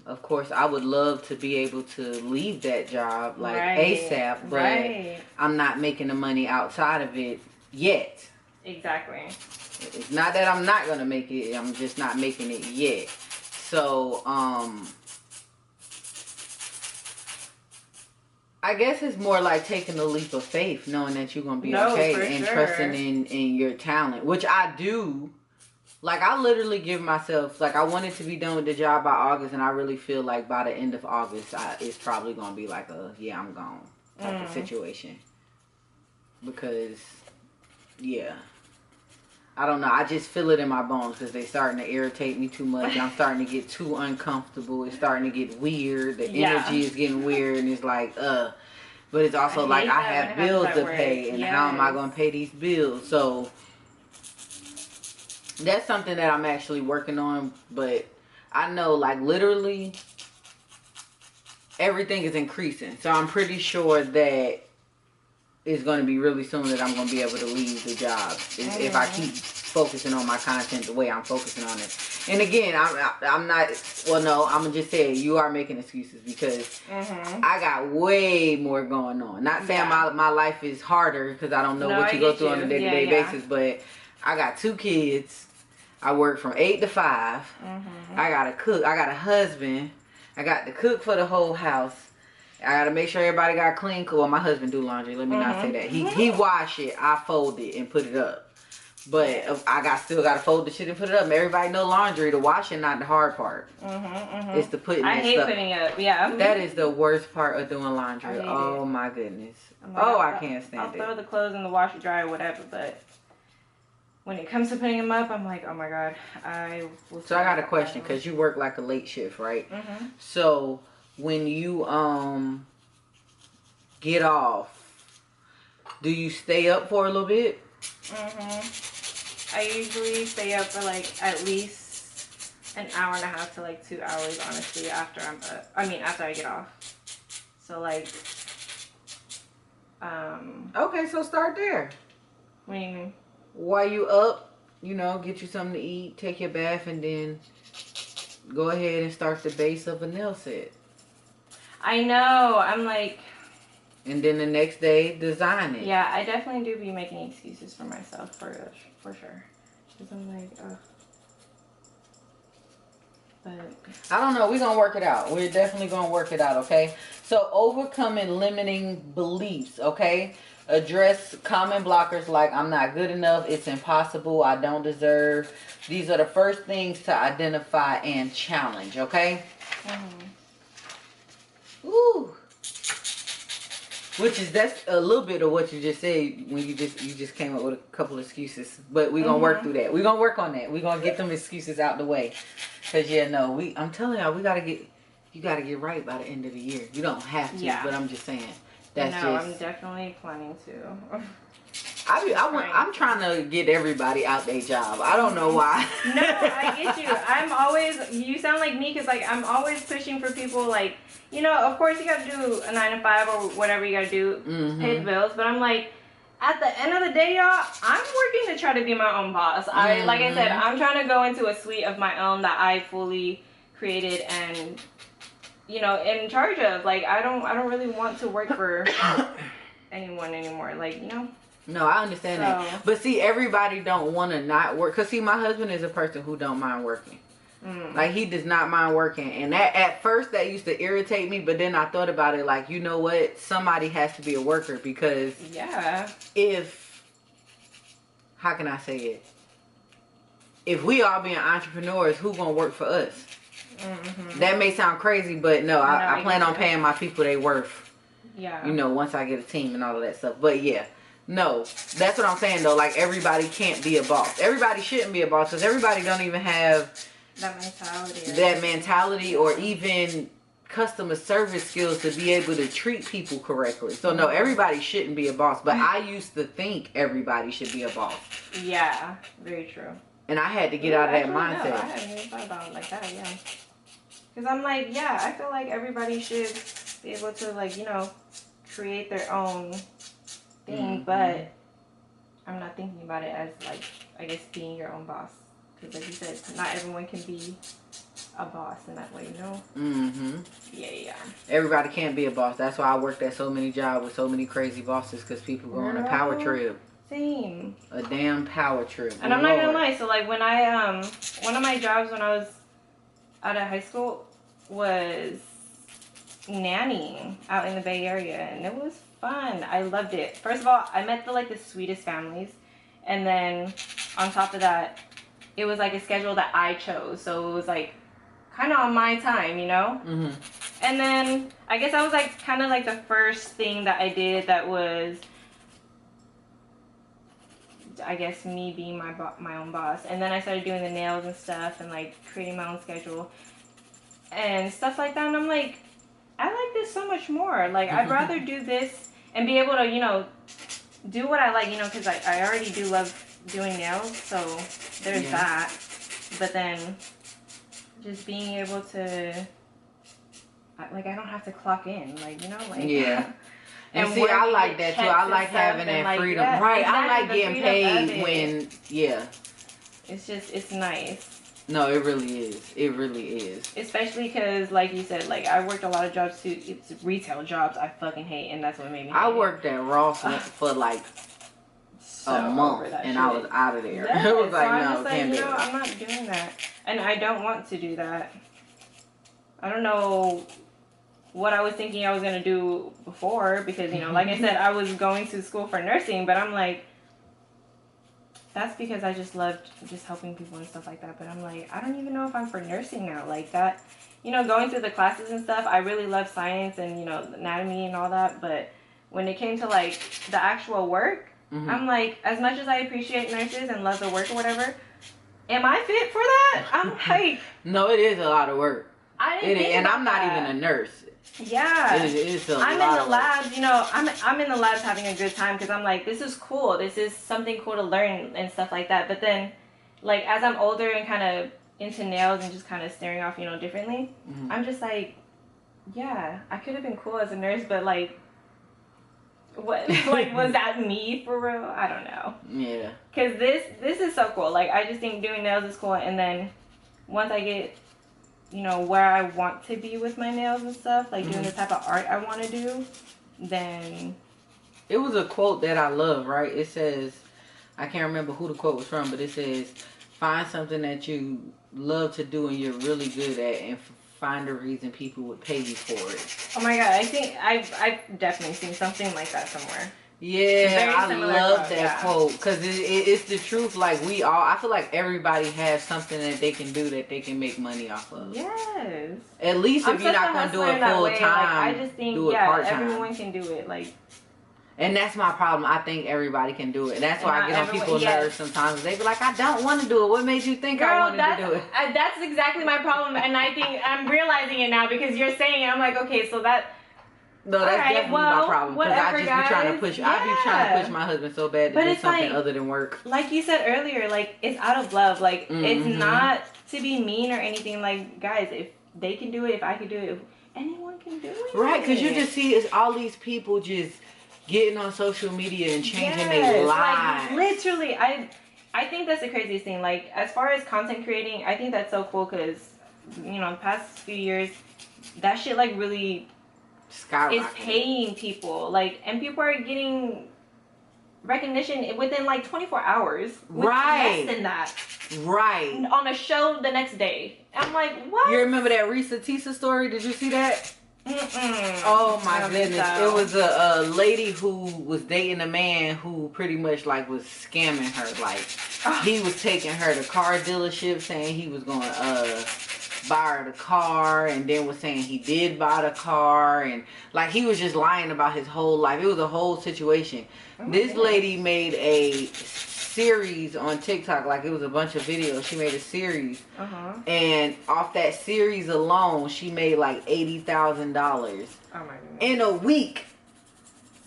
Of course I would love to be able to leave that job like ASAP, but I'm not making the money outside of it yet. Exactly. It's not that I'm not gonna make it, I'm just not making it yet. So I guess it's more like taking a leap of faith, knowing that you're going to be okay and trusting in your talent, which I do. Like, I literally give myself, like, I wanted to be done with the job by August, and I really feel like by the end of August, it's probably going to be like I'm gone type of situation. Because, I don't know. I just feel it in my bones because they're starting to irritate me too much. I'm starting to get too uncomfortable. It's starting to get weird. The energy is getting weird, and it's like, But it's also like I have bills to pay, and how am I going to pay these bills? So that's something that I'm actually working on. But I know, like, literally everything is increasing. So I'm pretty sure that it's going to be really soon that I'm going to be able to leave the job if I keep focusing on my content the way I'm focusing on it. And again, I'm not, well, no, I'm going to just say you are making excuses because I got way more going on. Not saying my life is harder because I don't know what you go through on a day-to-day basis, but I got 2 kids. I work from 8 to 5. I got to cook. I got a husband. I got to cook for the whole house. I gotta make sure everybody got clean. Well, my husband do laundry. Let me not say that. He wash it. I fold it and put it up. But I still gotta fold the shit and put it up. Everybody know laundry. The washing not the hard part. It's the putting. I hate putting up. Yeah. That is the worst part of doing laundry. Oh my goodness. Like, I can't stand it. I'll throw the clothes in the washer dryer, whatever. But when it comes to putting them up, I'm like, oh my god, I will. So I got a question, because you work like a late shift, right? Mm-hmm. So when you get off, do you stay up for a little bit? Mm-hmm. I usually stay up for like at least an hour and a half to like 2 hours, honestly, after after I get off. So like, Okay, so start there. what do you mean? While you up, you know, get you something to eat, take your bath, and then go ahead and start the base of a nail set. I know, I'm like... And then the next day, design it. Yeah, I definitely do be making excuses for myself, for sure. Because I'm like, ugh. But... I don't know. We're going to work it out. We're definitely going to work it out, okay? So, overcoming limiting beliefs, okay? Address common blockers like, I'm not good enough, it's impossible, I don't deserve. These are the first things to identify and challenge, okay? Mm-hmm. Ooh. That's a little bit of what you just said when you just came up with a couple of excuses. But we're going to work through that. We're going to work on that. We're going to get them excuses out the way. Because, I'm telling y'all, you got to get right by the end of the year. You don't have to, but I'm just saying. I'm definitely planning to. I'm trying to get everybody out their job. I don't know why. No, I get you. You sound like me, because like I'm always pushing for people, like, of course you got to do a 9 to 5 or whatever you got to do, pay the bills. But I'm like, at the end of the day, y'all, I'm working to try to be my own boss. Like I said, I'm trying to go into a suite of my own that I fully created and, in charge of. Like, I don't really want to work for anyone anymore. Like, No, I understand that. But see, everybody don't want to not work. Because see, my husband is a person who don't mind working. Like, he does not mind working. And at first, that used to irritate me. But then I thought about it, like, you know what? Somebody has to be a worker. Because how can I say it? If we all being entrepreneurs, who gonna work for us? That may sound crazy, but no, I plan on paying my people their worth. Yeah. Once I get a team and all of that stuff. But yeah. No, that's what I'm saying though. Like, everybody can't be a boss. Everybody shouldn't be a boss, because everybody don't even have that mentality or even customer service skills to be able to treat people correctly. So no, everybody shouldn't be a boss. But I used to think everybody should be a boss. Yeah, very true. And I had to get out of that mindset. No, I hadn't even thought about it like that. Yeah, because I'm like, I feel like everybody should be able to, like, create their own thing, but I'm not thinking about it as, like, I guess, being your own boss, because like you said, not everyone can be a boss in that way, Yeah. Everybody can't be a boss. That's why I worked at so many jobs with so many crazy bosses, because people go on a power trip. Same. A damn power trip. And I'm not gonna lie, so like when I one of my jobs when I was out of high school was nannying out in the Bay Area, and it was fun. I loved it. First of all, I met the sweetest families, and then on top of that, it was like a schedule that I chose, so it was like kind of on my time, And then I guess I was like kind of like the first thing that I did that was, I guess, me being my own boss. And then I started doing the nails and stuff and like creating my own schedule and stuff like that, and I'm like, I like this so much more. Like, I'd rather do this and be able to, do what I like, because I already do love doing nails, so there's that. But then just being able to, like, I don't have to clock in, like, Yeah. And see, I like that too. I like having that freedom. Right. I like getting paid when, It's nice. No, it really is. It really is. Especially because, like you said, like, I worked a lot of jobs too. It's retail jobs I fucking hate, and that's what made me hate I worked at Ross for like a month, and I was out of there. Yes. It was like, so no, can't do it. I'm not doing that. And I don't want to do that. I don't know what I was thinking I was going to do before, because, like I said, I was going to school for nursing, but I'm like, that's because I just loved just helping people and stuff like that. But I'm like, I don't even know if I'm for nursing now. Like that, going through the classes and stuff, I really love science and, anatomy and all that. But when it came to like the actual work, I'm like, as much as I appreciate nurses and love the work or whatever, am I fit for that? I'm like, no, it is a lot of work. I didn't think and about I'm not that. even a nurse. Yeah, it's I'm in the labs, you know, I'm in the labs having a good time because I'm like, this is cool. This is something cool to learn and stuff like that. But then, like, as I'm older and kind of into nails and just kind of staring off, you know, differently, I'm just like, yeah, I could have been cool as a nurse, but like, what, like, was that me for real? I don't know. Yeah. Because this is so cool. Like, I just think doing nails is cool. And then once I get, you know, where I want to be with my nails and stuff, like doing the type of art I want to do, then... It was a quote that I love, right? It says, I can't remember who the quote was from, but it says, find something that you love to do and you're really good at, and find a reason people would pay you for it. Oh my God, I think I've definitely seen something like that somewhere. Yeah, I love that quote because it's the truth. Like, I feel like everybody has something that they can do that they can make money off of. Yes. At least if you're not going to do it full time, I just think, do it part-time. Everyone can do it. Like, and that's my problem. I think everybody can do it. That's why I get on people's nerves sometimes. They be like, I don't want to do it. What made you think I wanted to do it? That's exactly my problem. And I think I'm realizing it now because you're saying it. I'm like, okay, so that... No, that's definitely my problem. Because I just be trying to push. I be trying to push my husband so bad to do something other than work. Like you said earlier, like, it's out of love. Like, it's not to be mean or anything. Like, guys, if they can do it, if I can do it, if anyone can do it. Right, because you just see it's all these people just getting on social media and changing their lives. Like, literally, I think that's the craziest thing. Like, as far as content creating, I think that's so cool because, you know, the past few years, that shit, like, really... skyrocketing. Is paying people, like, and people are getting recognition within like 24 hours. Right. Less than that. Right. On a show the next day. I'm like, what? You remember that Risa Tisa story? Did you see that? Oh my goodness. It was a lady who was dating a man who pretty much like was scamming her. Like, he was taking her to car dealership saying he was going to buy her the car, and then was saying he did buy the car, and like he was just lying about his whole life. It was a whole situation. This lady made a series on TikTok, like it was a bunch of videos. She made a series, and off that series alone, she made like $80,000 my goodness. in a week.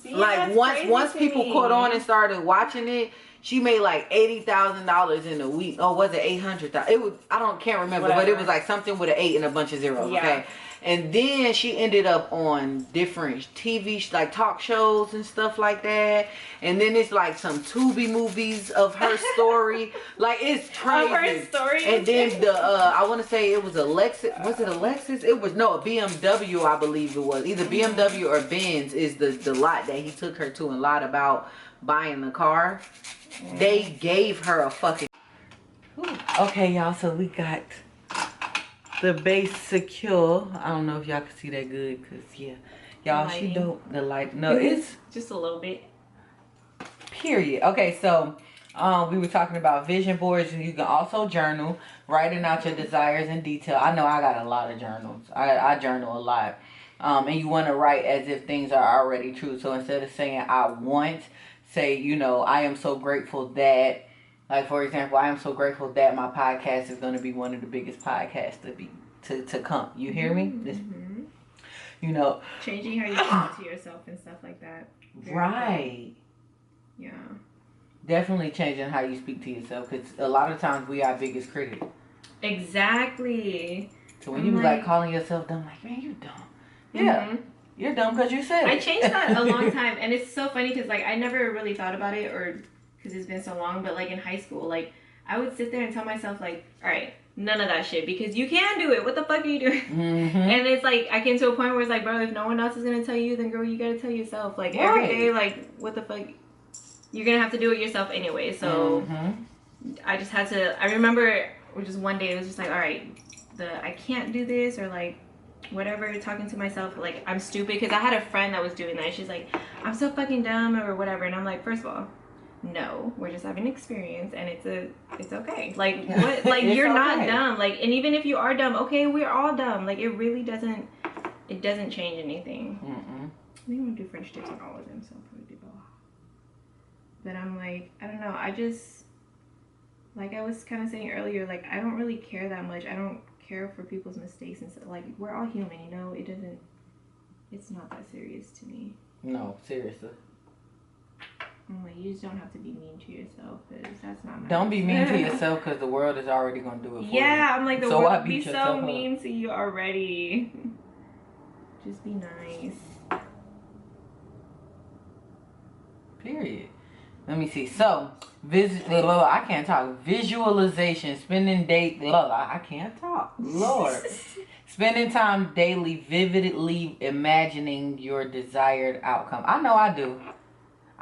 See, like once people caught on and started watching it, she made like $80,000 in a week. Oh, was it 800,000? It was, can't remember, but it was like something with an 8 and a bunch of zeros. Okay. And then she ended up on different TV, like talk shows and stuff like that. And then it's like some Tubi movies of her story. Like, it's crazy. Of her story? And then I want to say it was a Lexus. Was it a Lexus? It was, no, a BMW, I believe it was. Either BMW or Benz is the lot that he took her to and lied about buying the car. They gave her a fucking... Okay, y'all, so we got... the base secure. I don't know if y'all can see that good, because yeah, y'all, she dope. The light, no, it's just a little bit. Period. Okay, so we were talking about vision boards, and you can also journal, writing out your desires in detail. I know I got a lot of journals. I journal a lot, and you want to write as if things are already true. So instead of saying I want, say, you know, I am so grateful that. Like, for example, I am so grateful that my podcast is going to be one of the biggest podcasts to come. You hear me? You know. Changing how you talk to yourself and stuff like that. Right. Yeah. Definitely changing how you speak to yourself, because a lot of times we are our biggest critic. Exactly. So when you was like calling yourself dumb, like, man, you dumb. Yeah. You're dumb because you said it. I changed that a long time, and it's so funny because, like, I never really thought about it, or... because it's been so long, but like in high school, like I would sit there and tell myself like, all right, none of that shit, because you can do it. What the fuck are you doing? And it's like, I came to a point where it's like, bro, if no one else is going to tell you, then girl, you got to tell yourself. Like every day, like what the fuck, you're going to have to do it yourself anyway. So I just had to, I remember just one day it was just like, all right, I can't do this, or like whatever, talking to myself like I'm stupid, because I had a friend that was doing that. She's like, I'm so fucking dumb or whatever. And I'm like, first of all, no, we're just having an experience, and it's okay. Like what? Like you're not dumb. Like, and even if you are dumb, okay, we're all dumb. Like it really doesn't change anything. I think I'm gonna do French tips on all of them, so I'll probably do both. But I'm like, I don't know. I just, like I was kind of saying earlier, like I don't really care that much. I don't care for people's mistakes and stuff. Like we're all human, you know. It's not that serious to me. No, seriously. I'm like, you just don't have to be mean to yourself, because that's not nice. Don't be mean to yourself, because the world is already going to do it for you. Yeah, I'm like, the so world be so mean to you already. Just be nice. Period. Let me see. So, I can't talk. Visualization, spending I can't talk. Lord. Spending time daily, vividly imagining your desired outcome. I know I do.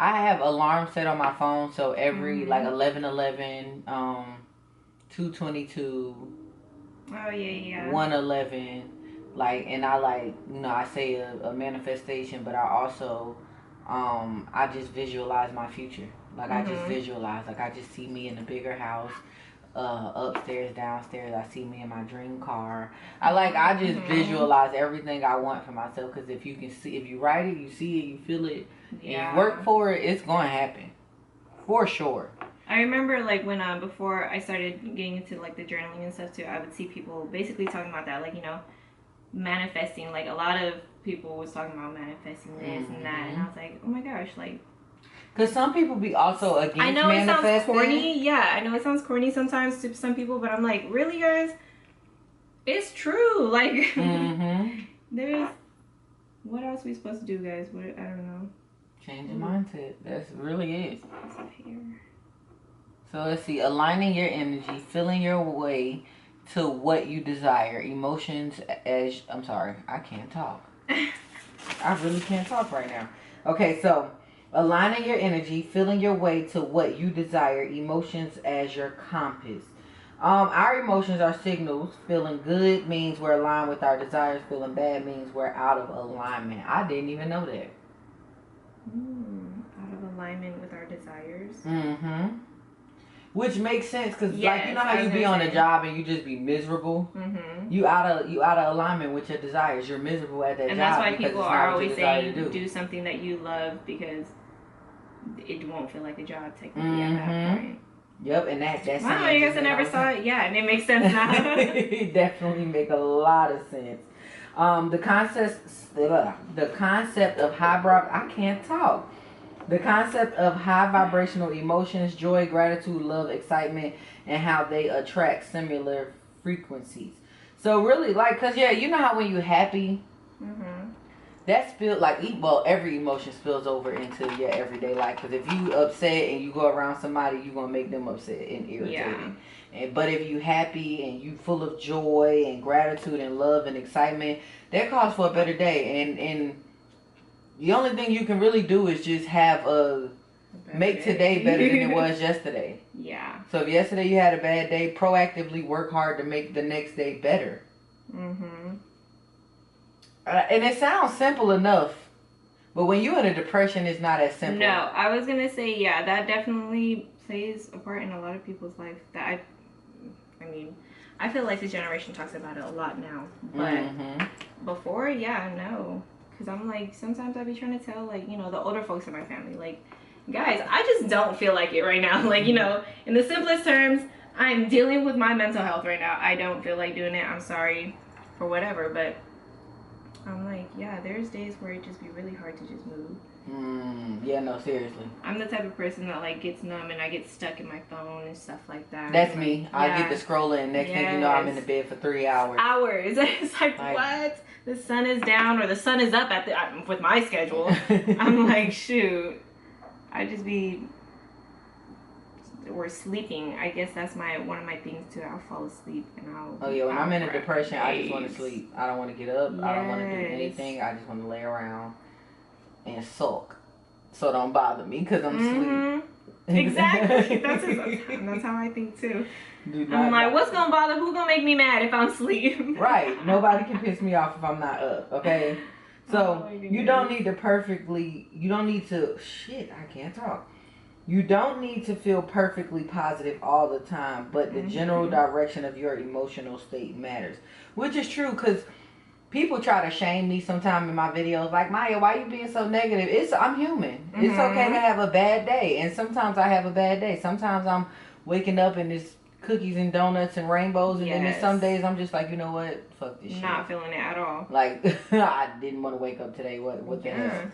I have alarms set on my phone, so every like 11:11, 2:22, oh yeah, 1:11, like, and I like, you know, I say a manifestation, but I also I just visualize my future. Like I just visualize, like I just see me in a bigger house, upstairs, downstairs. I see me in my dream car. I just visualize everything I want for myself, because if you can see, if you write it, you see it, you feel it, and you work for it, it's going to happen for sure. I remember like when before I started getting into like the journaling and stuff too, I would see people basically talking about that, like, you know, manifesting. Like a lot of people was talking about manifesting this and that, and I was like, oh my gosh, like, because some people be also against I know manifesting. It sounds corny. Yeah, I know it sounds corny sometimes to some people, but I'm like, really, guys? It's true. Like, there's... What else are we supposed to do, guys? What, I don't know. Change your mindset. That's really it. So let's see. Aligning your energy, feeling your way to what you desire. Emotions as... I'm sorry. I can't talk. I really can't talk right now. Okay, so... Aligning your energy, feeling your way to what you desire, emotions as your compass. Our emotions are signals. Feeling good means we're aligned with our desires. Feeling bad means we're out of alignment. I didn't even know that. Out of alignment with our desires. Which makes sense, because like, you know how you be on a job and you just be miserable. You out of alignment with your desires. You're miserable at that job. And that's why people are always saying do something that you love, because it won't feel like a job technically at that point. Yep, and that's wow, I guess I never saw it. Yeah, and it makes sense now. It definitely make a lot of sense. The concept of I can't talk. The concept of high vibrational emotions, joy, gratitude, love, excitement, and how they attract similar frequencies. So really, like, cause yeah, you know how when you're happy, that spills, like, well, every emotion spills over into your everyday life. Cause if you upset and you go around somebody, you're gonna make them upset and irritated. But if you happy and you full of joy and gratitude and love and excitement, that calls for a better day. And the only thing you can really do is just have make today better than it was yesterday. Yeah. So if yesterday you had a bad day, proactively work hard to make the next day better. And it sounds simple enough, but when you're in a depression, it's not as simple. No, I was gonna say, yeah, that definitely plays a part in a lot of people's life. That I mean, I feel like this generation talks about it a lot now, but before, yeah, no. Because I'm like, sometimes I be trying to tell, like, you know, the older folks in my family, like, guys, I just don't feel like it right now. Like, you know, in the simplest terms, I'm dealing with my mental health right now. I don't feel like doing it. I'm sorry for whatever. But I'm like, yeah, there's days where it just be really hard to just move. Yeah, no, seriously. I'm the type of person that, like, gets numb and I get stuck in my phone and stuff like that. That's like, me. I get the scrolling. Next thing you know, I'm in the bed for 3 hours. It's like, what? The sun is down or the sun is up with my schedule. I'm like, shoot. I just be, or sleeping. I guess that's one of my things too. I'll fall asleep and I'll. Oh yeah, when I'm in a depression, I just want to sleep. I don't want to get up. Yes. I don't want to do anything. I just want to lay around and sulk. So don't bother me because I'm asleep. Exactly. That's how I think too. I'm like, what's gonna bother? Who's gonna make me mad if I'm asleep? Right. Nobody can piss me off if I'm not up. Okay. So you don't need to. Shit, I can't talk. You don't need to feel perfectly positive all the time, but the general direction of your emotional state matters, which is true because people try to shame me sometime in my videos, like, Mya, why you being so negative? I'm human. It's okay to have a bad day, and sometimes I have a bad day. Sometimes I'm waking up and it's cookies and donuts and rainbows, and then there's some days I'm just like, you know what, fuck this shit. Not feeling it at all. Like, I didn't want to wake up today. What the hell?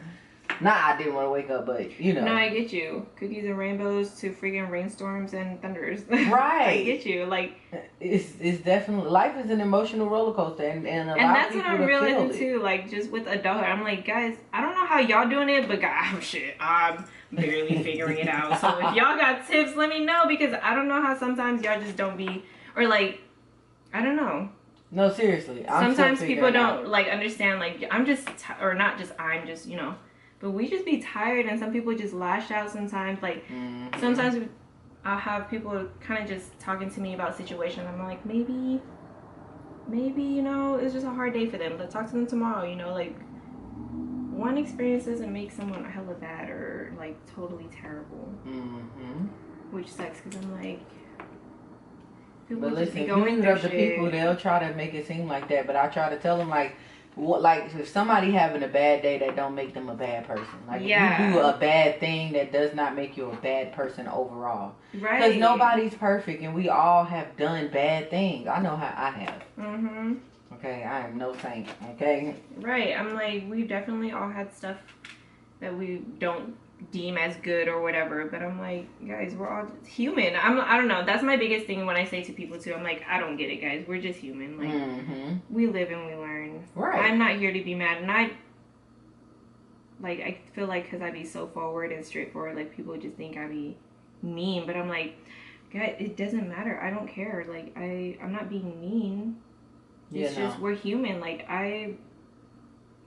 Nah, I didn't want to wake up, but you know. No, I get you. Cookies and rainbows to freaking rainstorms and thunders. Right. I get you. Like, it's definitely, life is an emotional roller coaster, and a lot that's of people what I'm realizing feel too. Like, just with adulthood, I'm like, guys, I don't know how y'all doing it, but God, shit, I'm barely figuring it out. So if y'all got tips, let me know, because I don't know how sometimes y'all just don't be, or like, I don't know. No, seriously. Sometimes people don't like understand. Like, I'm just, or not just, I'm just, you know. But we just be tired, and some people just lash out sometimes. Like, sometimes I'll have people kind of just talking to me about situations. I'm like, maybe, you know, it's just a hard day for them. Let's talk to them tomorrow, you know. Like, one experience doesn't make someone hella bad or, like, totally terrible. Which sucks, because I'm like, people but just listen, be going through the people, they'll try to make it seem like that. But I try to tell them, like, like, if somebody having a bad day, that don't make them a bad person. Like, if you do a bad thing, that does not make you a bad person overall. Right. Because nobody's perfect, and we all have done bad things. I know how I have. Okay, I am no saint. Okay. Right. I'm like, we definitely all had stuff that we don't deem as good or whatever, but I'm like, guys, we're all human. I don't know, that's my biggest thing when I say to people too, I'm like, I don't get it, guys, we're just human. Like, we live and we learn. Right. I'm not here to be mad, and I feel like, because I be so forward and straightforward, like, people just think I be mean, but I'm like, guys, it doesn't matter. I don't care. Like, I'm not being mean. It's just, we're human. Like, I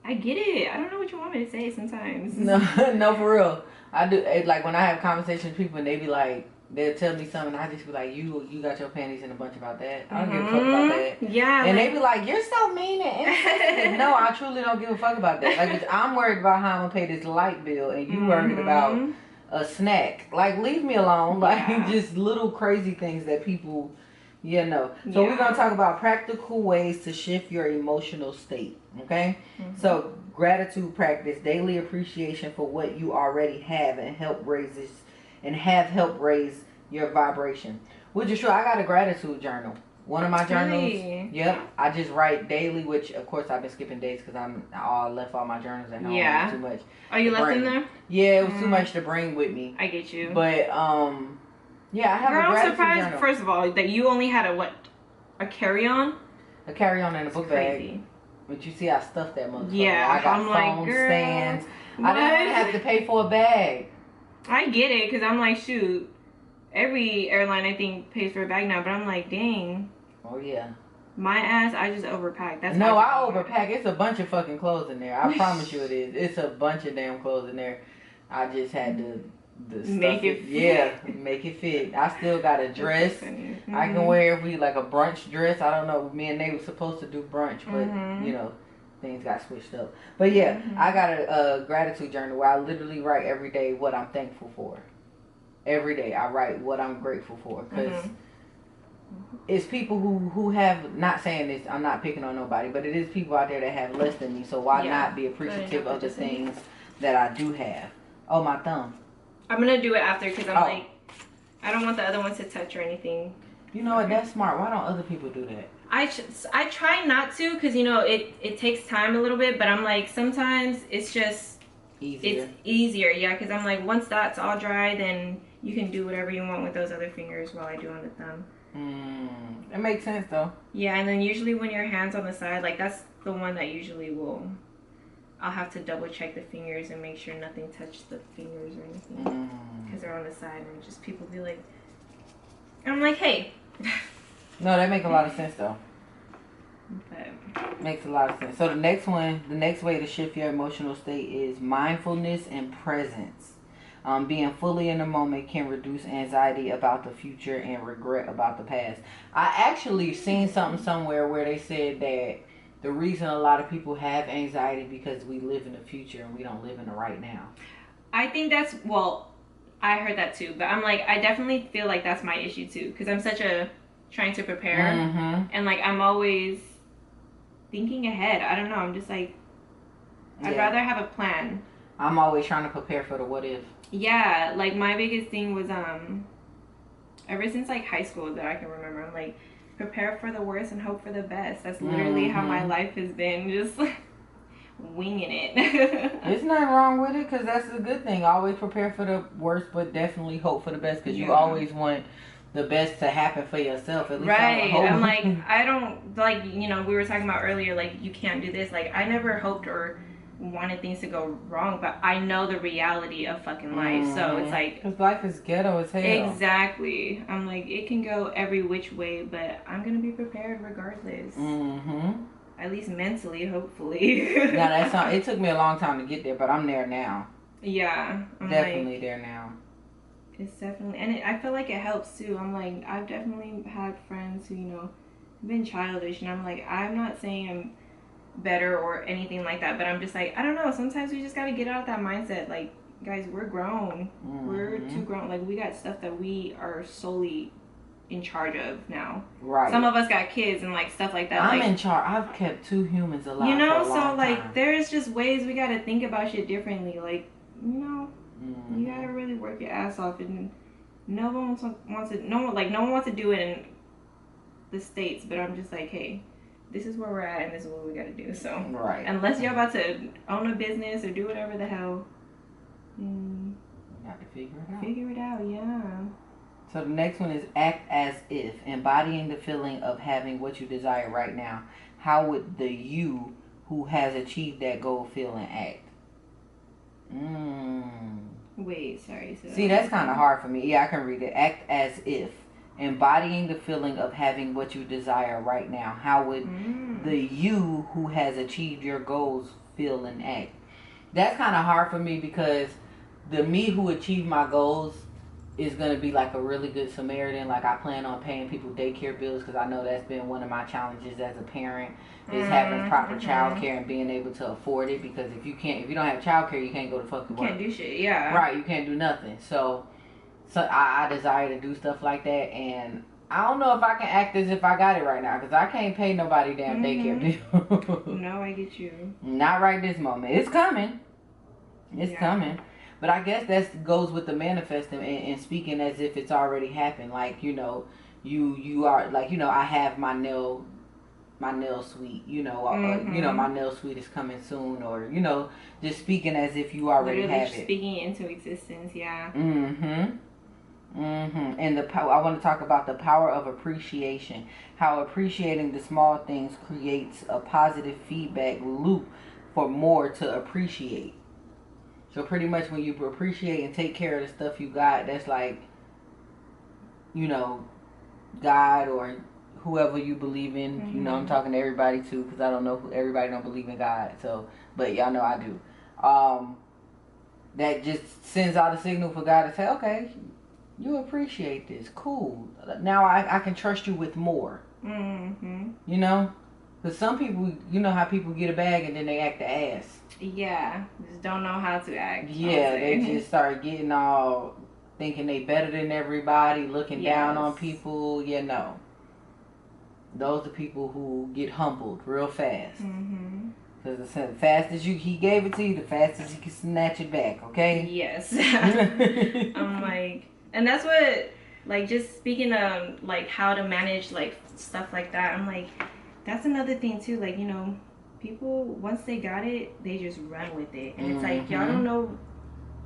get it. I don't know what you want me to say sometimes. No, for real. I do. Like, when I have conversations with people and they be like, they'll tell me something, and I just be like, you got your panties in a bunch about that. I don't give a fuck about that. Yeah. And they be like, you're so mean and insensitive. No, I truly don't give a fuck about that. Like, I'm worried about how I'm gonna pay this light bill, and you worried about a snack. Like, leave me alone. Like, just little crazy things that people, you know. So we're gonna talk about practical ways to shift your emotional state. Okay. So, gratitude practice, daily appreciation for what you already have, and help raise your vibration. Which is true. I got a gratitude journal. One of my journals. Yep. I just write daily, which of course I've been skipping days because I left all my journals at home. It was too much. Oh, you left them there? Yeah, it was too much to bring with me. I get you. But yeah, I have a gratitude surprised, journal. First of all, that you only had a carry-on? A carry-on and a book bag. But you see, I stuffed that motherfucker. Yeah, I got phone stands. What? I didn't want to have to pay for a bag. I get it, because I'm like, shoot, every airline I think pays for a bag now, but I'm like, dang. Oh yeah. My ass, I just overpack. That's no, I overpack. It's a bunch of fucking clothes in there. I promise you it is. It's a bunch of damn clothes in there. I just had to make it fit. Yeah, make it fit. I still got a dress. I can wear like a brunch dress. I don't know. Me and they were supposed to do brunch, but you know, things got switched up. But yeah, I got a gratitude journal where I literally write every day what I'm thankful for. Every day I write what I'm grateful for, because it's people who have, not saying this, I'm not picking on nobody, but it is people out there that have less than me. So why not be appreciative of the things that I do have? Oh, my thumb. I'm gonna do it after, because I'm like, I don't want the other ones to touch or anything. You know what? That's smart. Why don't other people do that? I try not to, because, you know, it takes time a little bit, but I'm like, sometimes it's just easier. It's easier, yeah, because I'm like, once that's all dry, then you can do whatever you want with those other fingers while I do on the thumb. It makes sense though. Yeah, and then usually when your hand's on the side, like, that's the one that usually I'll have to double check the fingers and make sure nothing touched the fingers or anything, because they're on the side, and just people be like, and I'm like, hey. No, that makes a lot of sense though. Okay. Makes a lot of sense. So the next way to shift your emotional state is mindfulness and presence. Being fully in the moment can reduce anxiety about the future and regret about the past. I actually seen something somewhere where they said that the reason a lot of people have anxiety because we live in the future and we don't live in the right now. I think that's, well, I heard that too, but I'm like, I definitely feel like that's my issue too, because I'm such a trying to prepare, and like I'm always thinking ahead. I don't know. I'm just like, I'd rather have a plan. I'm always trying to prepare for the what if. Yeah, like my biggest thing was ever since like high school that I can remember, I'm like, prepare for the worst and hope for the best. That's literally how my life has been, just like winging it. There's nothing wrong with it, because that's a good thing. Always prepare for the worst, but definitely hope for the best, because you always want the best to happen for yourself. At least I'm like, I don't, like, you know, we were talking about earlier, like, you can't do this. Like, I never hoped or wanted things to go wrong, but I know the reality of fucking life. So it's like, because life is ghetto as hell. Exactly. I'm like, it can go every which way, but I'm gonna be prepared regardless. At least mentally, hopefully. Now that's not, it took me a long time to get there, but I'm there now. Yeah, I'm definitely like, there now. It's definitely, and I feel like it helps too. I'm like, I've definitely had friends who, you know, have been childish, and I'm like, I'm not saying I'm better or anything like that, but I'm just like, I don't know, sometimes we just gotta get out of that mindset. Like, guys, we're grown. We're too grown. Like, we got stuff that we are solely in charge of now. Right. Some of us got kids and like stuff like that. I'm like, in charge. I've kept 2 humans alive. You know, for a long so like time. there's just ways we gotta think about shit differently. Like, you know, you gotta really work your ass off, and no one wants to do it in the States, but I'm just like, hey, this is where we're at and this is what we gotta do. So unless you're about to own a business or do whatever the hell, you have to figure it out. Figure it out, yeah. So the next one is act as if, embodying the feeling of having what you desire right now. How would the you who has achieved that goal feel and act? Wait, sorry. So see, that's kind of hard for me. Yeah, I can read it. Act as if, embodying the feeling of having what you desire right now. How would the you who has achieved your goals feel and act? That's kind of hard for me, because the me who achieved my goals is going to be like a really good Samaritan. Like, I plan on paying people daycare bills, because I know that's been one of my challenges as a parent, is having proper child care and being able to afford it. Because if you don't have child care, you can't go to fucking work. Can't do shit, yeah. Right, you can't do nothing. So I desire to do stuff like that, and I don't know if I can act as if I got it right now, because I can't pay nobody damn daycare bill. No, I get you. Not right this moment. It's coming. It's coming. But I guess that goes with the manifesting and speaking as if it's already happened. Like, you know, you are like, you know, I have my nail suite. You know, you know, my nail suite is coming soon, or, you know, just speaking as if you already have it. Speaking it into existence, yeah. And the power. I want to talk about the power of appreciation. How appreciating the small things creates a positive feedback loop for more to appreciate. So pretty much when you appreciate and take care of the stuff you got, that's like, you know, God or whoever you believe in. You know, I'm talking to everybody too, because I don't know everybody don't believe in God. So, but y'all know I do. That just sends out a signal for God to say, okay, you appreciate this, cool. Now I can trust you with more. You know, because some people, you know how people get a bag and then they act the ass. Yeah, just don't know how to act. Yeah, they just start getting all thinking they better than everybody, looking down on people. You know, those are people who get humbled real fast. Because the fast as he gave it to you, the fastest he can snatch it back. Okay. Yes. I'm like, and that's what, like, just speaking of like how to manage like stuff like that. I'm like, that's another thing too. Like, you know, people, once they got it, they just run with it. And it's like, y'all don't know,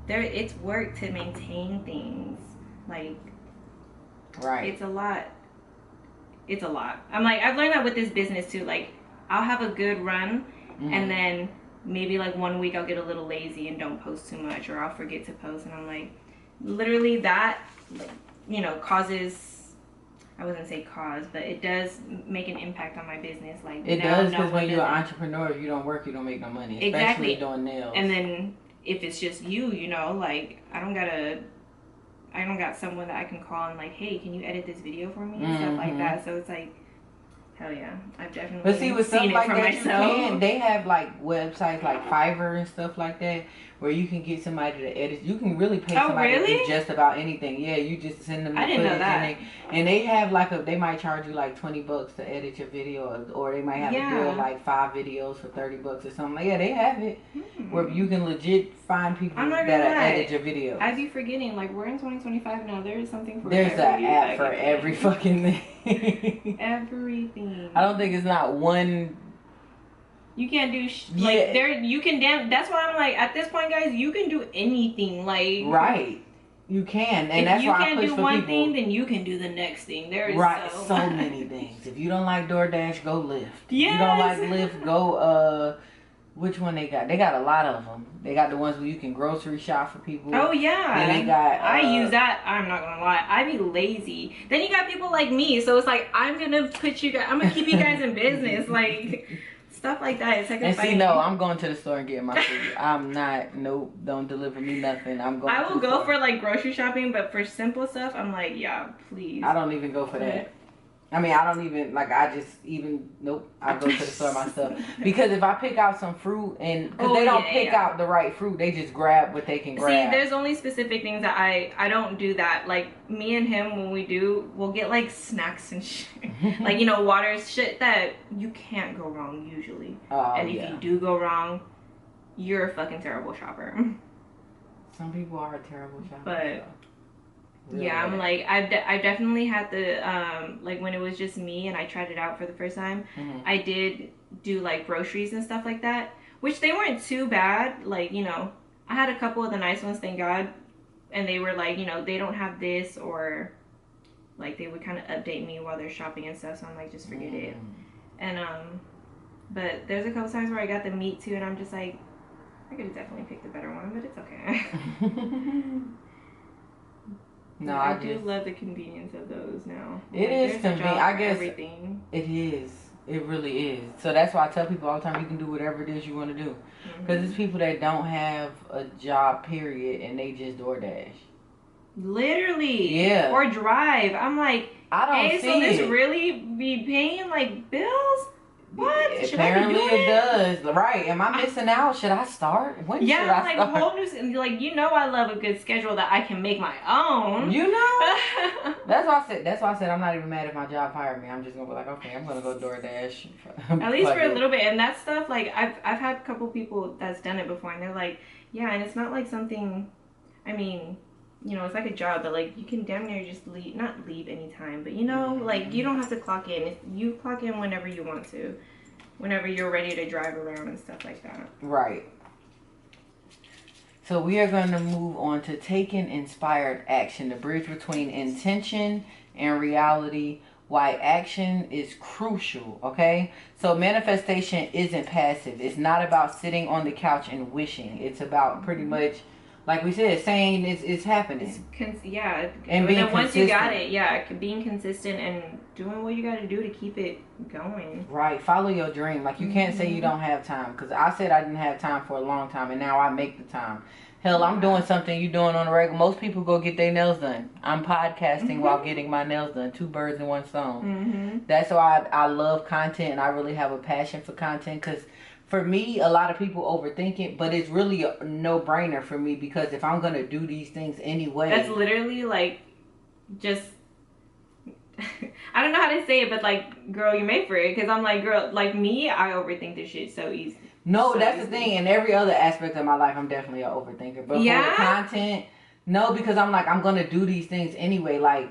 it's work to maintain things. Like, it's a lot. It's a lot. I'm like, I've learned that with this business too. Like, I'll have a good run, and then maybe like 1 week I'll get a little lazy and don't post too much, or I'll forget to post. And I'm like, literally that, you know, causes, I wouldn't say cause, but it does make an impact on my business. Like, it does, because when you're an entrepreneur, if you don't work, you don't make no money. Especially doing nails. And then if it's just you know, like, I don't got someone that I can call and like, hey, can you edit this video for me and stuff like that. So it's like, hell yeah, I've definitely with stuff seen like it for that, myself. they have like websites like Fiverr and stuff like that, where you can get somebody to edit. You can really pay Oh, somebody to really? do just about anything. Yeah, you just send them the I didn't know footage that. and they have like they might charge you like $20 to edit your video, or they might have Yeah. a deal like 5 videos for $30 or something. Like, yeah, they have it where you can legit find people I'm not that gonna lie. edit your videos. I'd be forgetting, like, we're in 2025 now. There is something for There's an app for everything. every fucking thing. Everything. I don't think it's not one. You can't do Yeah. like there. You can that's why I'm like, at this point, guys, you can do anything. Like, Right. You can, and if that's you why I can't push do for one people. thing, then you can do the next thing. There is Right, so, so many things. If you don't like DoorDash, go Lyft. If Yes. you don't like Lyft, go which one they got? They got a lot of them. They got the ones where you can grocery shop for people. Oh yeah. Then they got. I use that. I'm not gonna lie. I be lazy. Then you got people like me, so it's like I'm gonna put you guys. I'm gonna keep you guys in business, like stuff like that. It's like And see, no, I'm going to the store and getting my food. I'm not. Nope, don't deliver me nothing. I'm going. I will to the go store. for like grocery shopping, but for simple stuff, I'm like, yeah, please. I don't even go for that. I mean, I don't even, like, I just even, nope, I go to the store myself. Because if I pick out some fruit, and, because they don't pick out the right fruit, they just grab what they can grab. See, there's only specific things that I don't do that. Like, me and him, when we do, we'll get, like, snacks and shit. Like, you know, waters, shit that you can't go wrong, usually. And if you do go wrong, you're a fucking terrible shopper. Some people are terrible shoppers. But... Really yeah, I'm like, I've definitely had the, like when it was just me and I tried it out for the first time, I did do like groceries and stuff like that, which they weren't too bad. Like, you know, I had a couple of the nice ones, thank God. And they were like, you know, they don't have this, or like they would kind of update me while they're shopping and stuff. So I'm like, just forget it. And, but there's a couple times where I got the meat too and I'm just like, I could have definitely picked a better one, but it's okay. No, I do love the convenience of those now. It is convenient. I guess everything. It is. It really is. So that's why I tell people all the time, you can do whatever it is you want to do. Because it's people that don't have a job, period, and they just DoorDash. Literally. Yeah. Or drive. I'm like, I don't see so this it. really be paying like bills? What? Should Apparently I be doing it does. Right. Am I missing out? Should I start? When should I like start? whole new, like, you know, I love a good schedule that I can make my own. You know? That's why I said I'm not even mad if my job hired me. I'm just gonna be like, okay, I'm gonna go DoorDash. At least for a little bit. And that stuff, like, I've had a couple people that's done it before, and they're like, yeah, and it's not like something, I mean, you know, it's like a job, but like you can damn near just leave, not leave anytime, but you know, like you don't have to clock in. If you clock in whenever you want to, whenever you're ready to drive around and stuff like that. Right. So we are going to move on to taking inspired action, the bridge between intention and reality, why action is crucial, okay? So manifestation isn't passive. It's not about sitting on the couch and wishing. It's about pretty much, like we said, saying it's happening. Yeah. And being then once consistent. you got it, yeah, being consistent and doing what you got to do to keep it going. Right. Follow your dream. Like, you can't say you don't have time. Because I said I didn't have time for a long time, and now I make the time. Hell, I'm doing something you doing on a regular. Most people go get their nails done. I'm podcasting while getting my nails done. 2 birds in one stone. That's why I love content, and I really have a passion for content. Because for me, a lot of people overthink it, but it's really a no-brainer for me. Because if I'm going to do these things anyway. That's literally like just... I don't know how to say it, but like, girl, you're made for it. Because I'm like, girl, like me, I overthink this shit so easy. No, that's the thing. In every other aspect of my life, I'm definitely an overthinker. But for the content, no, because I'm like, I'm going to do these things anyway. Like,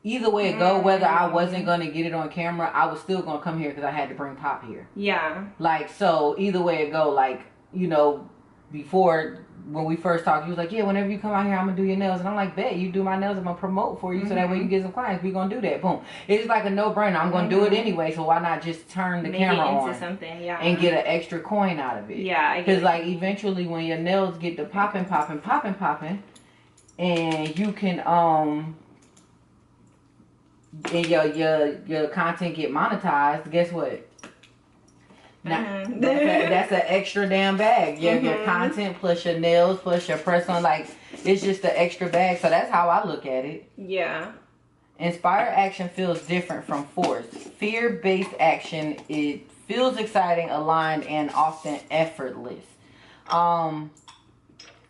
either way it go, whether I wasn't going to get it on camera, I was still going to come here because I had to bring Pop here. Yeah. Like, so either way it go, like, you know, before, when we first talked, you was like, yeah, whenever you come out here, I'm going to do your nails. And I'm like, bet, you do my nails, I'm going to promote for you so that way you get some clients. We're going to do that. Boom. It's like a no-brainer. I'm going to do it anyway, so why not just turn the camera on something, yeah, and get an extra coin out of it? Yeah. Because, like, eventually when your nails get to popping, and you can, and your content get monetized, guess what? Now, that's an extra damn bag. Your content plus your nails plus your press on, like, it's just an extra bag. So that's how I look at it. Yeah. Inspired action feels different from forced. Fear-based action, it feels exciting, aligned, and often effortless.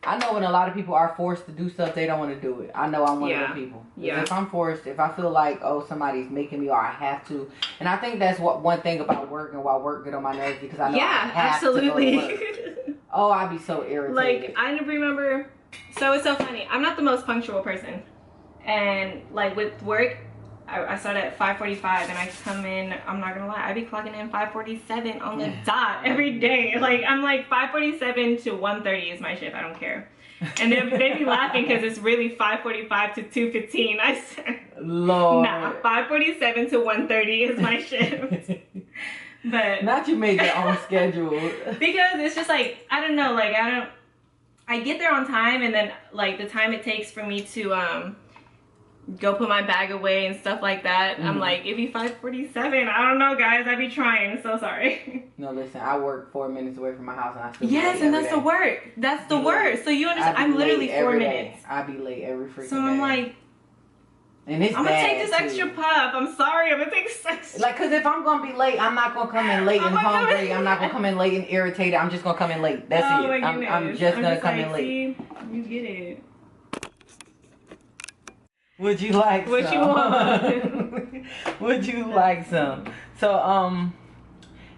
I know when a lot of people are forced to do stuff, they don't want to do it. I know I'm one of them people. Yeah. If I'm forced, if I feel like, oh, somebody's making me or I have to. And I think that's one thing about work and why work get on my nerves, because I know I have to go to work. Oh, I'd be so irritated. Like, I remember, so it's so funny. I'm not the most punctual person. And like with work, I start at 5:45 and I come in, I'm not gonna lie, I be clocking in 5:47 on the dot every day. Like, I'm like 5:47 to 1:30 is my shift, I don't care. And they be laughing because it's really 5:45 to 2:15. I said, Lord. nah, 5:47 to 1:30 is my shift. But not you made your own schedule. Because it's just like, I don't know, like I get there on time, and then like the time it takes for me to go put my bag away and stuff like that. I'm like, it'd be 5:47. I don't know, guys. I be trying. So sorry. No, listen. I work 4 minutes away from my house, and I still. Yes, and that's the work. That's the work. So you understand? I'm literally 4 minutes. I be late every freaking day. So I'm like, and it's I'm gonna take this extra puff. I'm sorry. I'm gonna take this extra. Like, cause if I'm gonna be late, I'm not gonna come in late and hungry. I'm not gonna come in late and irritated. I'm just gonna come in late. That's it. I'm just gonna come in late. See, you get it. Would you like what some? You want? Would you like some? So,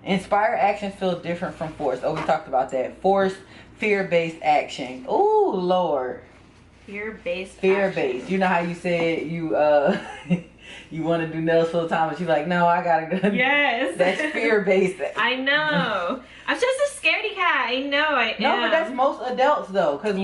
inspired actions feel different from forced. Oh, we talked about that. Forced, fear-based action. Oh, Lord. Fear-based. Fear-based. You know how you said you you want to do nails full time, but you're like, no, I gotta go. Yes. That's fear-based. I know. I'm just a scaredy cat. I know. I am. No, but that's most adults though, because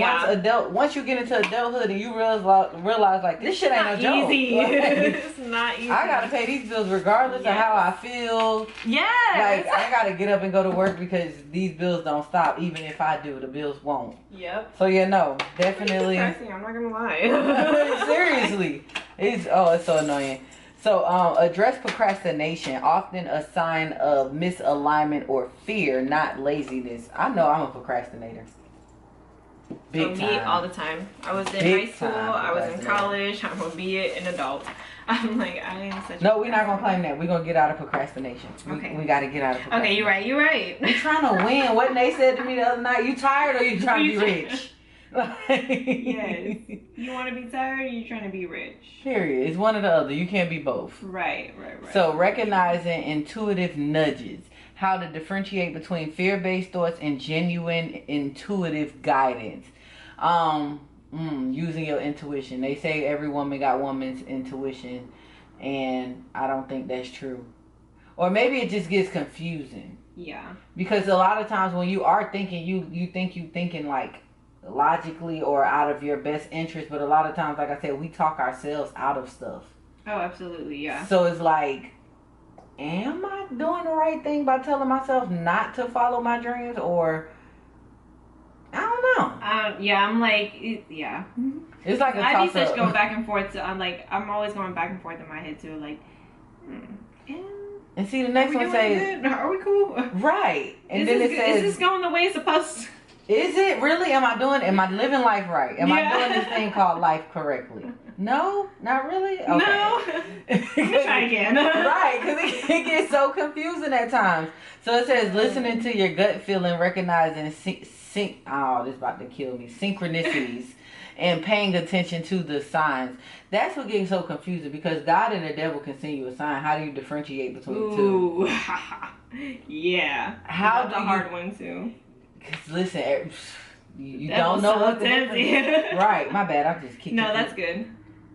once you get into adulthood and you realize like this shit ain't no joke. Easy. Like, it's not easy. I gotta pay these bills regardless of how I feel. Yeah. Like I gotta get up and go to work because these bills don't stop. Even if I do, the bills won't. Yep. So yeah, no, definitely. It's depressing, I'm not gonna lie. Seriously, it's so annoying. So, address procrastination, often a sign of misalignment or fear, not laziness. I know I'm a procrastinator. Big time. Me all the time. I was in high school, I was in college, I'm gonna be an adult. I'm like, I am such No, we're not gonna claim that. We're gonna get out of procrastination. We gotta get out of procrastination. Okay, you're right. We're trying to win. What they said to me the other night, you tired or you trying to be rich? Yes. You want to be tired or you trying to be rich? Period. It's one or the other. You can't be both. Right. So recognizing intuitive nudges. How to differentiate between fear-based thoughts and genuine intuitive guidance. Using your intuition. They say every woman got woman's intuition, and I don't think that's true. Or maybe it just gets confusing. Yeah. Because a lot of times when you are thinking, you thinking like logically or out of your best interest, but a lot of times, like I said, we talk ourselves out of stuff. Oh, absolutely, yeah. So it's like, am I doing the right thing by telling myself not to follow my dreams, or I don't know. Yeah, I'm like, yeah. It's like a I be toss-up. such going back and forth. I'm always going back and forth in my head too. Like, and see the next one says, "Are we cool?" Right, and then it says, "Is this going the way it's supposed to?" Is it really? Am I living life right? Am I doing this thing called life correctly? No, not really. Okay. No. Let me try again. Right, because it gets so confusing at times. So it says listening to your gut feeling, recognizing this about to kill me, synchronicities, and paying attention to the signs. That's what gets so confusing, because God and the devil can send you a sign. How do you differentiate between the two? Yeah. How That's a hard one too. Cause listen, you don't know what the difference. Right, my bad. I just kicked. No, that's good.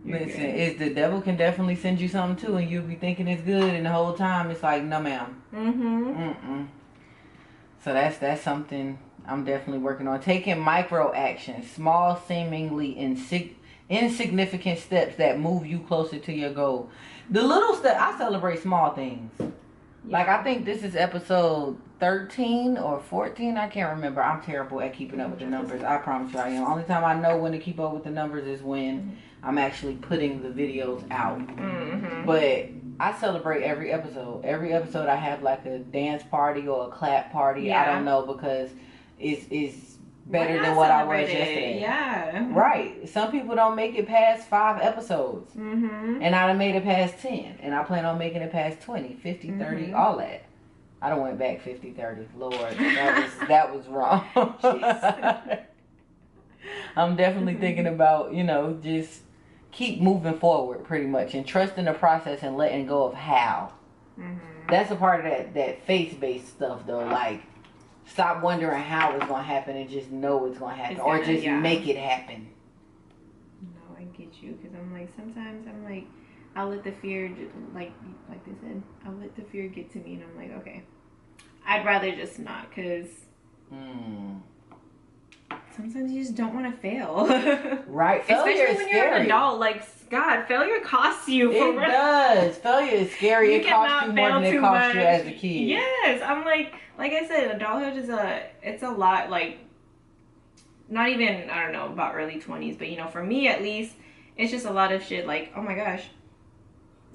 Listen, is the devil can definitely send you something too, and you'll be thinking it's good, and the whole time it's like, no, ma'am. So that's something I'm definitely working on. Taking micro actions, small, seemingly insignificant steps that move you closer to your goal. The little step, I celebrate small things. Yeah. Like, I think this is episode 13 or 14. I can't remember. I'm terrible at keeping up with the numbers. I promise you I am. Only time I know when to keep up with the numbers is when I'm actually putting the videos out. But I celebrate every episode. Every episode I have like a dance party or a clap party. Yeah. I don't know, because it's better than what I was yesterday. Yeah. Right. Some people don't make it past 5 episodes. And I done made it past 10. And I plan on making it past 20, 50, 30, all that. I done went back 50, 30. Lord, that was wrong. I'm definitely thinking about, you know, just keep moving forward pretty much and trusting the process and letting go of how. That's a part of that faith-based stuff though. Like, stop wondering how it's going to happen and just know it's going to happen. Or just make it happen. No, I get you. Because I'm like, sometimes I'm like, I'll let the fear, like they said, I'll let the fear get to me. And I'm like, okay, I'd rather just not. Because sometimes you just don't want to fail. Right. Failure Especially when you're an adult. Like, God, failure costs you. It does. Failure is scary. It costs you more than it cost you as a kid. Yes. I'm like I said, adulthood is it's a lot. Like, not even, I don't know, about early 20s. But, you know, for me at least, it's just a lot of shit. Like, oh my gosh.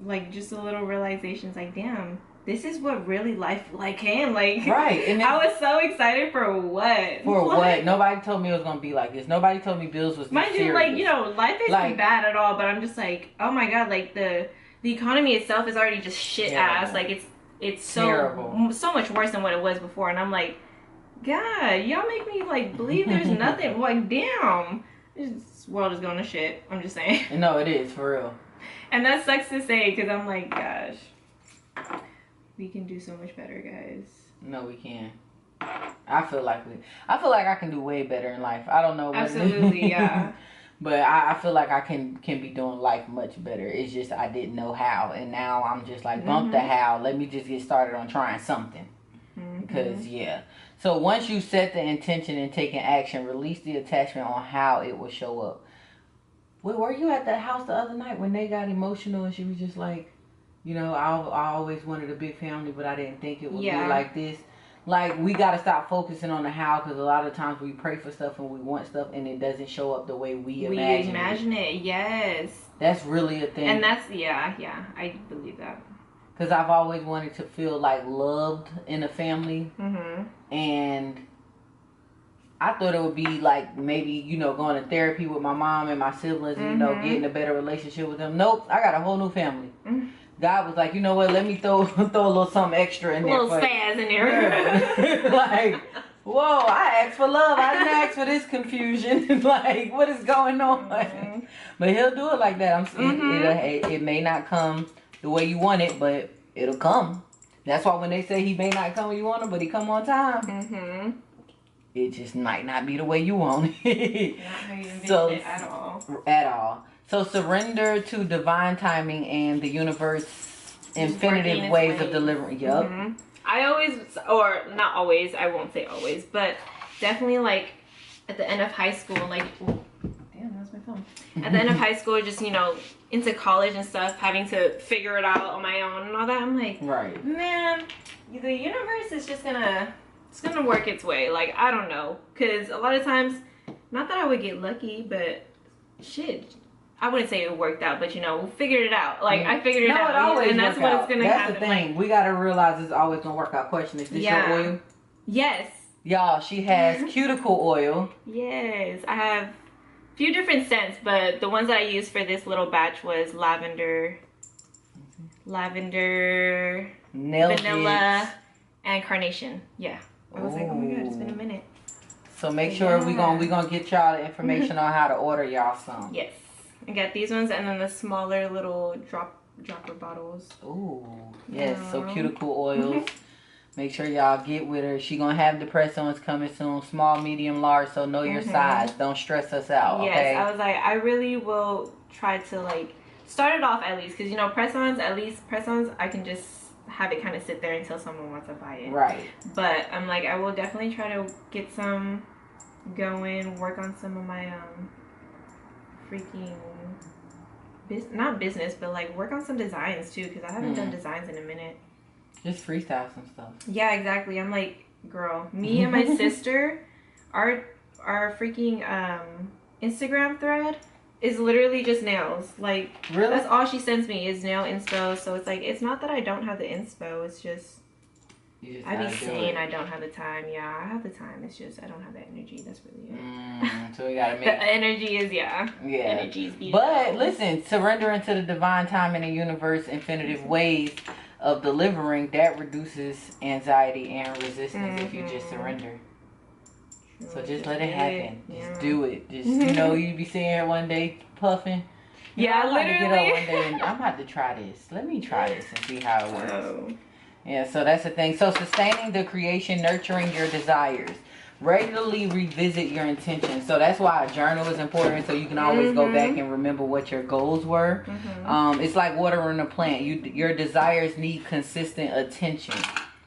Like, just a little realizations. Like, damn. This is what really life like can. Like, right. And I was so excited for what? For what? Nobody told me it was going to be like this. Nobody told me bills was this mind you, serious. like, you know, life isn't bad at all, but I'm just like, oh my God, like, the economy itself is already just shit ass. Like, it's so terrible. So much worse than what it was before. And I'm like, God, y'all make me, like, believe there's nothing. Like, damn. This world is going to shit. I'm just saying. No, it is, for real. And that sucks to say, because I'm like, gosh. We can do so much better, guys. No, we can. I feel like I can do way better in life. I don't know. Absolutely, yeah. But I feel like I can be doing life much better. It's just I didn't know how, and now I'm just like bump the how. Let me just get started on trying something. Because So once you set the intention and taking action, release the attachment on how it will show up. Well, were you at that house the other night when they got emotional and she was just like, you know, I always wanted a big family, but I didn't think it would be like this. Like, we got to stop focusing on the how, because a lot of times we pray for stuff and we want stuff and it doesn't show up the way we imagine it. Yes. That's really a thing. And that's, I believe that. Because I've always wanted to feel, like, loved in a family. And I thought it would be, like, maybe, you know, going to therapy with my mom and my siblings and, you know, getting a better relationship with them. Nope, I got a whole new family. God was like, you know what, let me throw a little something extra in there. A little spaz in there. Like, whoa, I asked for love. I didn't ask for this confusion. Like, what is going on? But he'll do it like that. It may not come the way you want it, but it'll come. That's why when they say he may not come when you want him, but he come on time. It just might not be the way you want it. Not how you envision it at all. At all. So surrender to divine timing and the universe infinitive ways of delivering. I always, or not always, I won't say always, but definitely like at the end of high school, like, damn, that's my phone. At the end of high school, just, you know, into college and stuff, having to figure it out on my own and all that, I'm like, man, the universe is just gonna work its way. Like, I don't know, because a lot of times, not that I would get lucky, but shit, I wouldn't say it worked out, but, you know, we figured it out. Like, I figured it out. Always and that's what's going to happen. That's the thing. Like, we got to realize it's always going to work out. Question, is this your oil? Yes. Y'all, she has cuticle oil. Yes. I have a few different scents, but the ones that I used for this little batch was lavender, vanilla, and carnation. Yeah. I was like, oh my God, it's been a minute. So make sure we gonna get y'all the information on how to order y'all some. Yes. I got these ones and then the smaller little dropper bottles. Ooh, yes. So cuticle oils. Make sure y'all get with her. She gonna have the press-ons coming soon. Small, medium, large. So know your size. Don't stress us out. Yes, okay? I was like, I really will try to like start it off at least, because, you know, press-ons, I can just have it kind of sit there until someone wants to buy it. Right. But I'm like, I will definitely try to get some going, work on some of my freaking not business, but like work on some designs too, because I haven't done designs in a minute. Just freestyle some stuff. Yeah, exactly. I'm like, girl, me and my sister, our freaking Instagram thread is literally just nails. Like, really? That's all she sends me is nail inspo. So it's like, it's not that I don't have the inspo, it's just I be saying I don't have the time. Yeah, I have the time. It's just I don't have the energy. That's really it. So we gotta make the energy is energy is beautiful. But listen, surrendering to the divine time in the universe, infinitive ways of delivering, that reduces anxiety and resistance if you just surrender. So just let it happen. Yeah. Just do it. Just, you know, you be sitting here one day puffing. Yeah, I'm about to get up literally. one day and I'm about to try this. Let me try this and see how it works. Oh. Yeah, so that's the thing. So sustaining the creation, nurturing your desires. Regularly revisit your intentions. So that's why a journal is important, so you can always go back and remember what your goals were. It's like watering a plant. Your desires need consistent attention,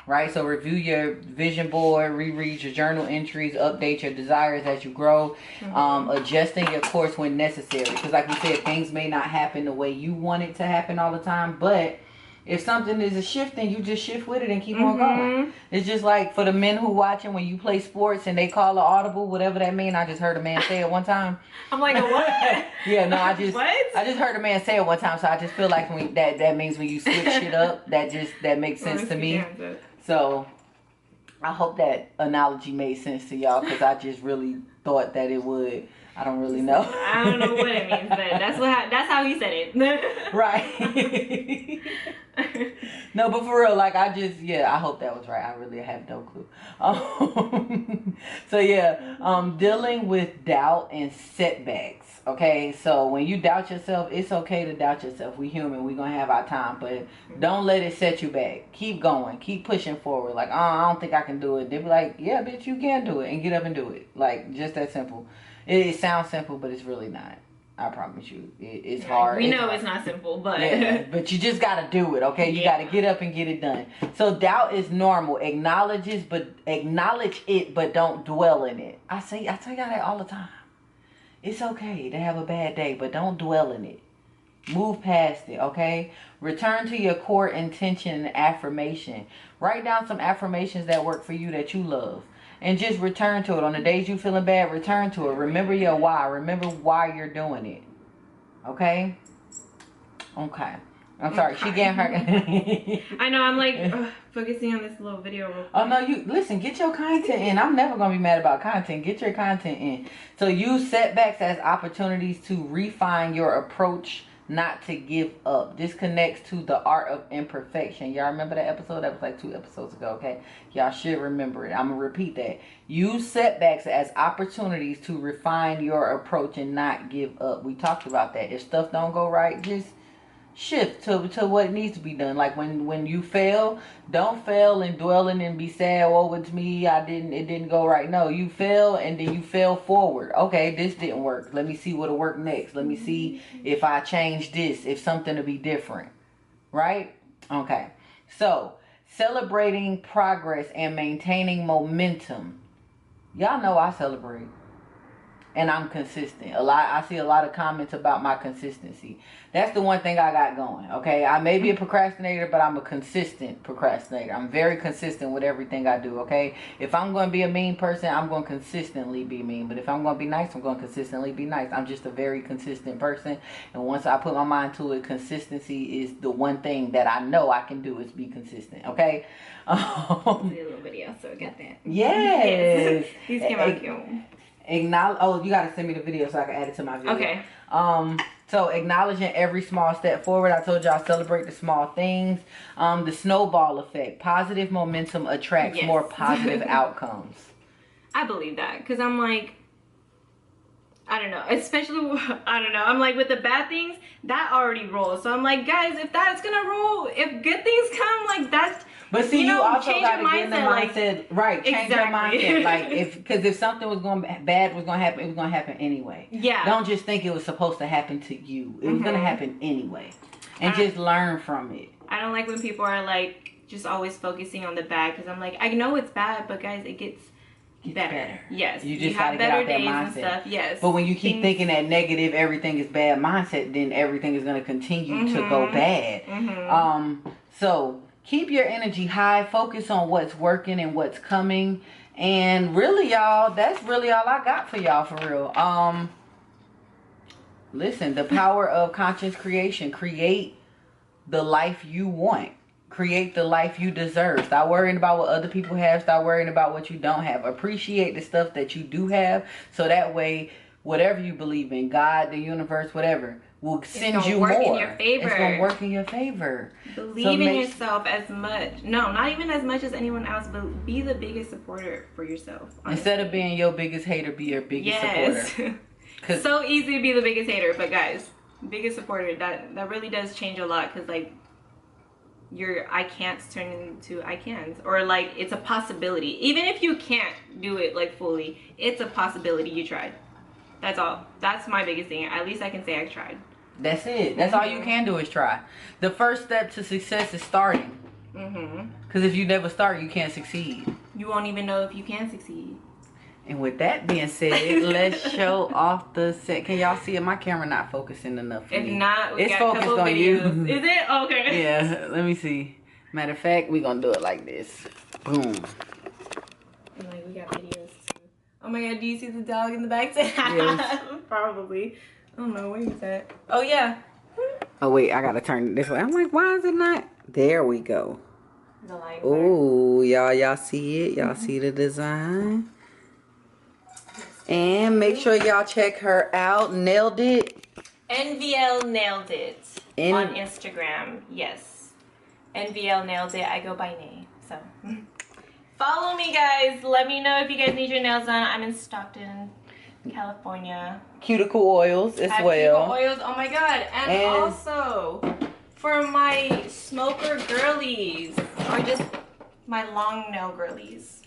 right? So review your vision board, reread your journal entries, update your desires as you grow, adjusting your course when necessary. Because like we said, things may not happen the way you want it to happen all the time, but if something is a shifting, you just shift with it and keep on going. It's just like for the men who watching, when you play sports and they call an audible, whatever that mean. I just heard a man say it one time. I'm like, what? Yeah, no, I just What? I just heard a man say it one time, so I just feel like when that means when you switch shit up, that makes sense to me. So I hope that analogy made sense to y'all, because I just really thought that it would. I don't really know. I don't know what it means, but that's how he said it. Right. No, but for real, like I hope that was right. I really have no clue. So yeah, dealing with doubt and setbacks. Okay, so when you doubt yourself, it's okay to doubt yourself. We human, we gonna have our time, but don't let it set you back. Keep going, keep pushing forward. Like, oh, I don't think I can do it. They be like, yeah, bitch, you can do it, and get up and do it. Like, just that simple. It sounds simple, but it's really not. I promise you, it's hard. We know it's not simple, but yeah, but you just gotta do it, okay? You gotta get up and get it done. So doubt is normal. Acknowledge it, but don't dwell in it. I tell y'all that all the time. It's okay to have a bad day, but don't dwell in it. Move past it, okay? Return to your core intention and affirmation. Write down some affirmations that work for you that you love. And just return to it. On the days you feeling bad, return to it. Remember your why. Remember why you're doing it. Okay? Okay. I'm sorry. She getting her. I know. I'm like focusing on this little video real quick. Oh, no. You listen. Get your content in. I'm never going to be mad about content. Get your content in. So use setbacks as opportunities to refine your approach, not to give up. This connects to the art of imperfection. Y'all remember that episode? That was like 2 episodes ago, okay? Y'all should remember it. I'm going to repeat that. Use setbacks as opportunities to refine your approach and not give up. We talked about that. If stuff don't go right, just shift to what needs to be done. Like when you fail, don't fail and dwell in and be sad. Oh, it's me. It didn't go right. No, you fail and then you fail forward. Okay, this didn't work. Let me see what'll work next. Let me see if I change this, if something will be different. Right? Okay. So celebrating progress and maintaining momentum. Y'all know I celebrate. And I'm consistent. I see a lot of comments about my consistency. That's the one thing I got going. Okay, I may be a procrastinator, but I'm a consistent procrastinator. I'm very consistent with everything I do. Okay, if I'm going to be a mean person, I'm going to consistently be mean. But if I'm going to be nice, I'm going to consistently be nice. I'm just a very consistent person. And once I put my mind to it, consistency is the one thing that I know I can do, is be consistent. Okay. Do a little video, so get that. Yes. These came out cute. Acknowledge. Oh, you gotta send me the video so I can add it to my video. Okay. So acknowledging every small step forward. I told y'all celebrate the small things. The snowball effect. Positive momentum attracts more positive outcomes. I believe that, because I'm like, I don't know, especially, I don't know, I'm like, with the bad things, that already rolls. So I'm like, guys, if that's gonna roll, if good things come, like, that's, but see, you also gotta get in the mindset, like, right? Change exactly. your mindset, like because if something was bad was gonna happen, it was gonna happen anyway. Yeah. Don't just think it was supposed to happen to you. It was gonna happen anyway, and just learn from it. I don't like when people are like just always focusing on the bad, because I'm like, I know it's bad, but guys, it gets better. Yes. You just gotta get out that mindset. And stuff. Yes. But when you keep thinking that negative, everything is bad mindset, then everything is gonna continue to go bad. So keep your energy high. Focus on what's working and what's coming. And really, y'all, that's really all I got for y'all, for real. Listen, the power of conscious creation. Create the life you want. Create the life you deserve. Stop worrying about what other people have. Stop worrying about what you don't have. Appreciate the stuff that you do have, so that way, whatever you believe in, God, the universe, whatever, will send you work more. in your favor. It's gonna work in your favor. Believe in yourself as much. No, not even as much as anyone else, but be the biggest supporter for yourself. Honestly. Instead of being your biggest hater, be your biggest supporter. So easy to be the biggest hater, but guys, biggest supporter, that really does change a lot, because like your I can'ts turn into I cans, or like it's a possibility. Even if you can't do it like fully, it's a possibility you tried. That's all. That's my biggest thing. At least I can say I tried. That's it. That's all you can do is try. The first step to success is starting. Because if you never start, you can't succeed. You won't even know if you can succeed. And with that being said, let's show off the set. Can y'all see it? My camera not focusing enough for If me. not, we it's got a couple focused on videos. you. Is it? Okay. Yeah, let me see. Matter of fact, we're going to do it like this. Boom. And like we got videos too. Oh my god, do you see the dog in the back? Yes. Probably. I don't know, where is that? Oh yeah. Oh wait, I got to turn it this way. I'm like, why is it not? There we go. The line. Oh, y'all see it? Y'all see the design? And make sure y'all check her out. Nailed It. NVL Nailed It on Instagram. Yes. NVL Nailed It. I go by name. So follow me, guys. Let me know if you guys need your nails done. I'm in Stockton, California. Cuticle oils as well. Cuticle oils. Oh my god. And also for my smoker girlies, or just my long nail girlies,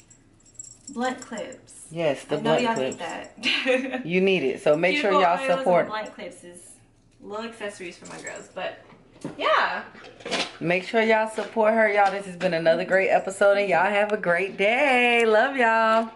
blunt clips. Yes, the I know blunt y'all clips. need that. You need it. So make sure y'all support. Blunt clips is little accessories for my girls. But yeah. Make sure y'all support her, y'all. This has been another great episode, and y'all have a great day. Love y'all.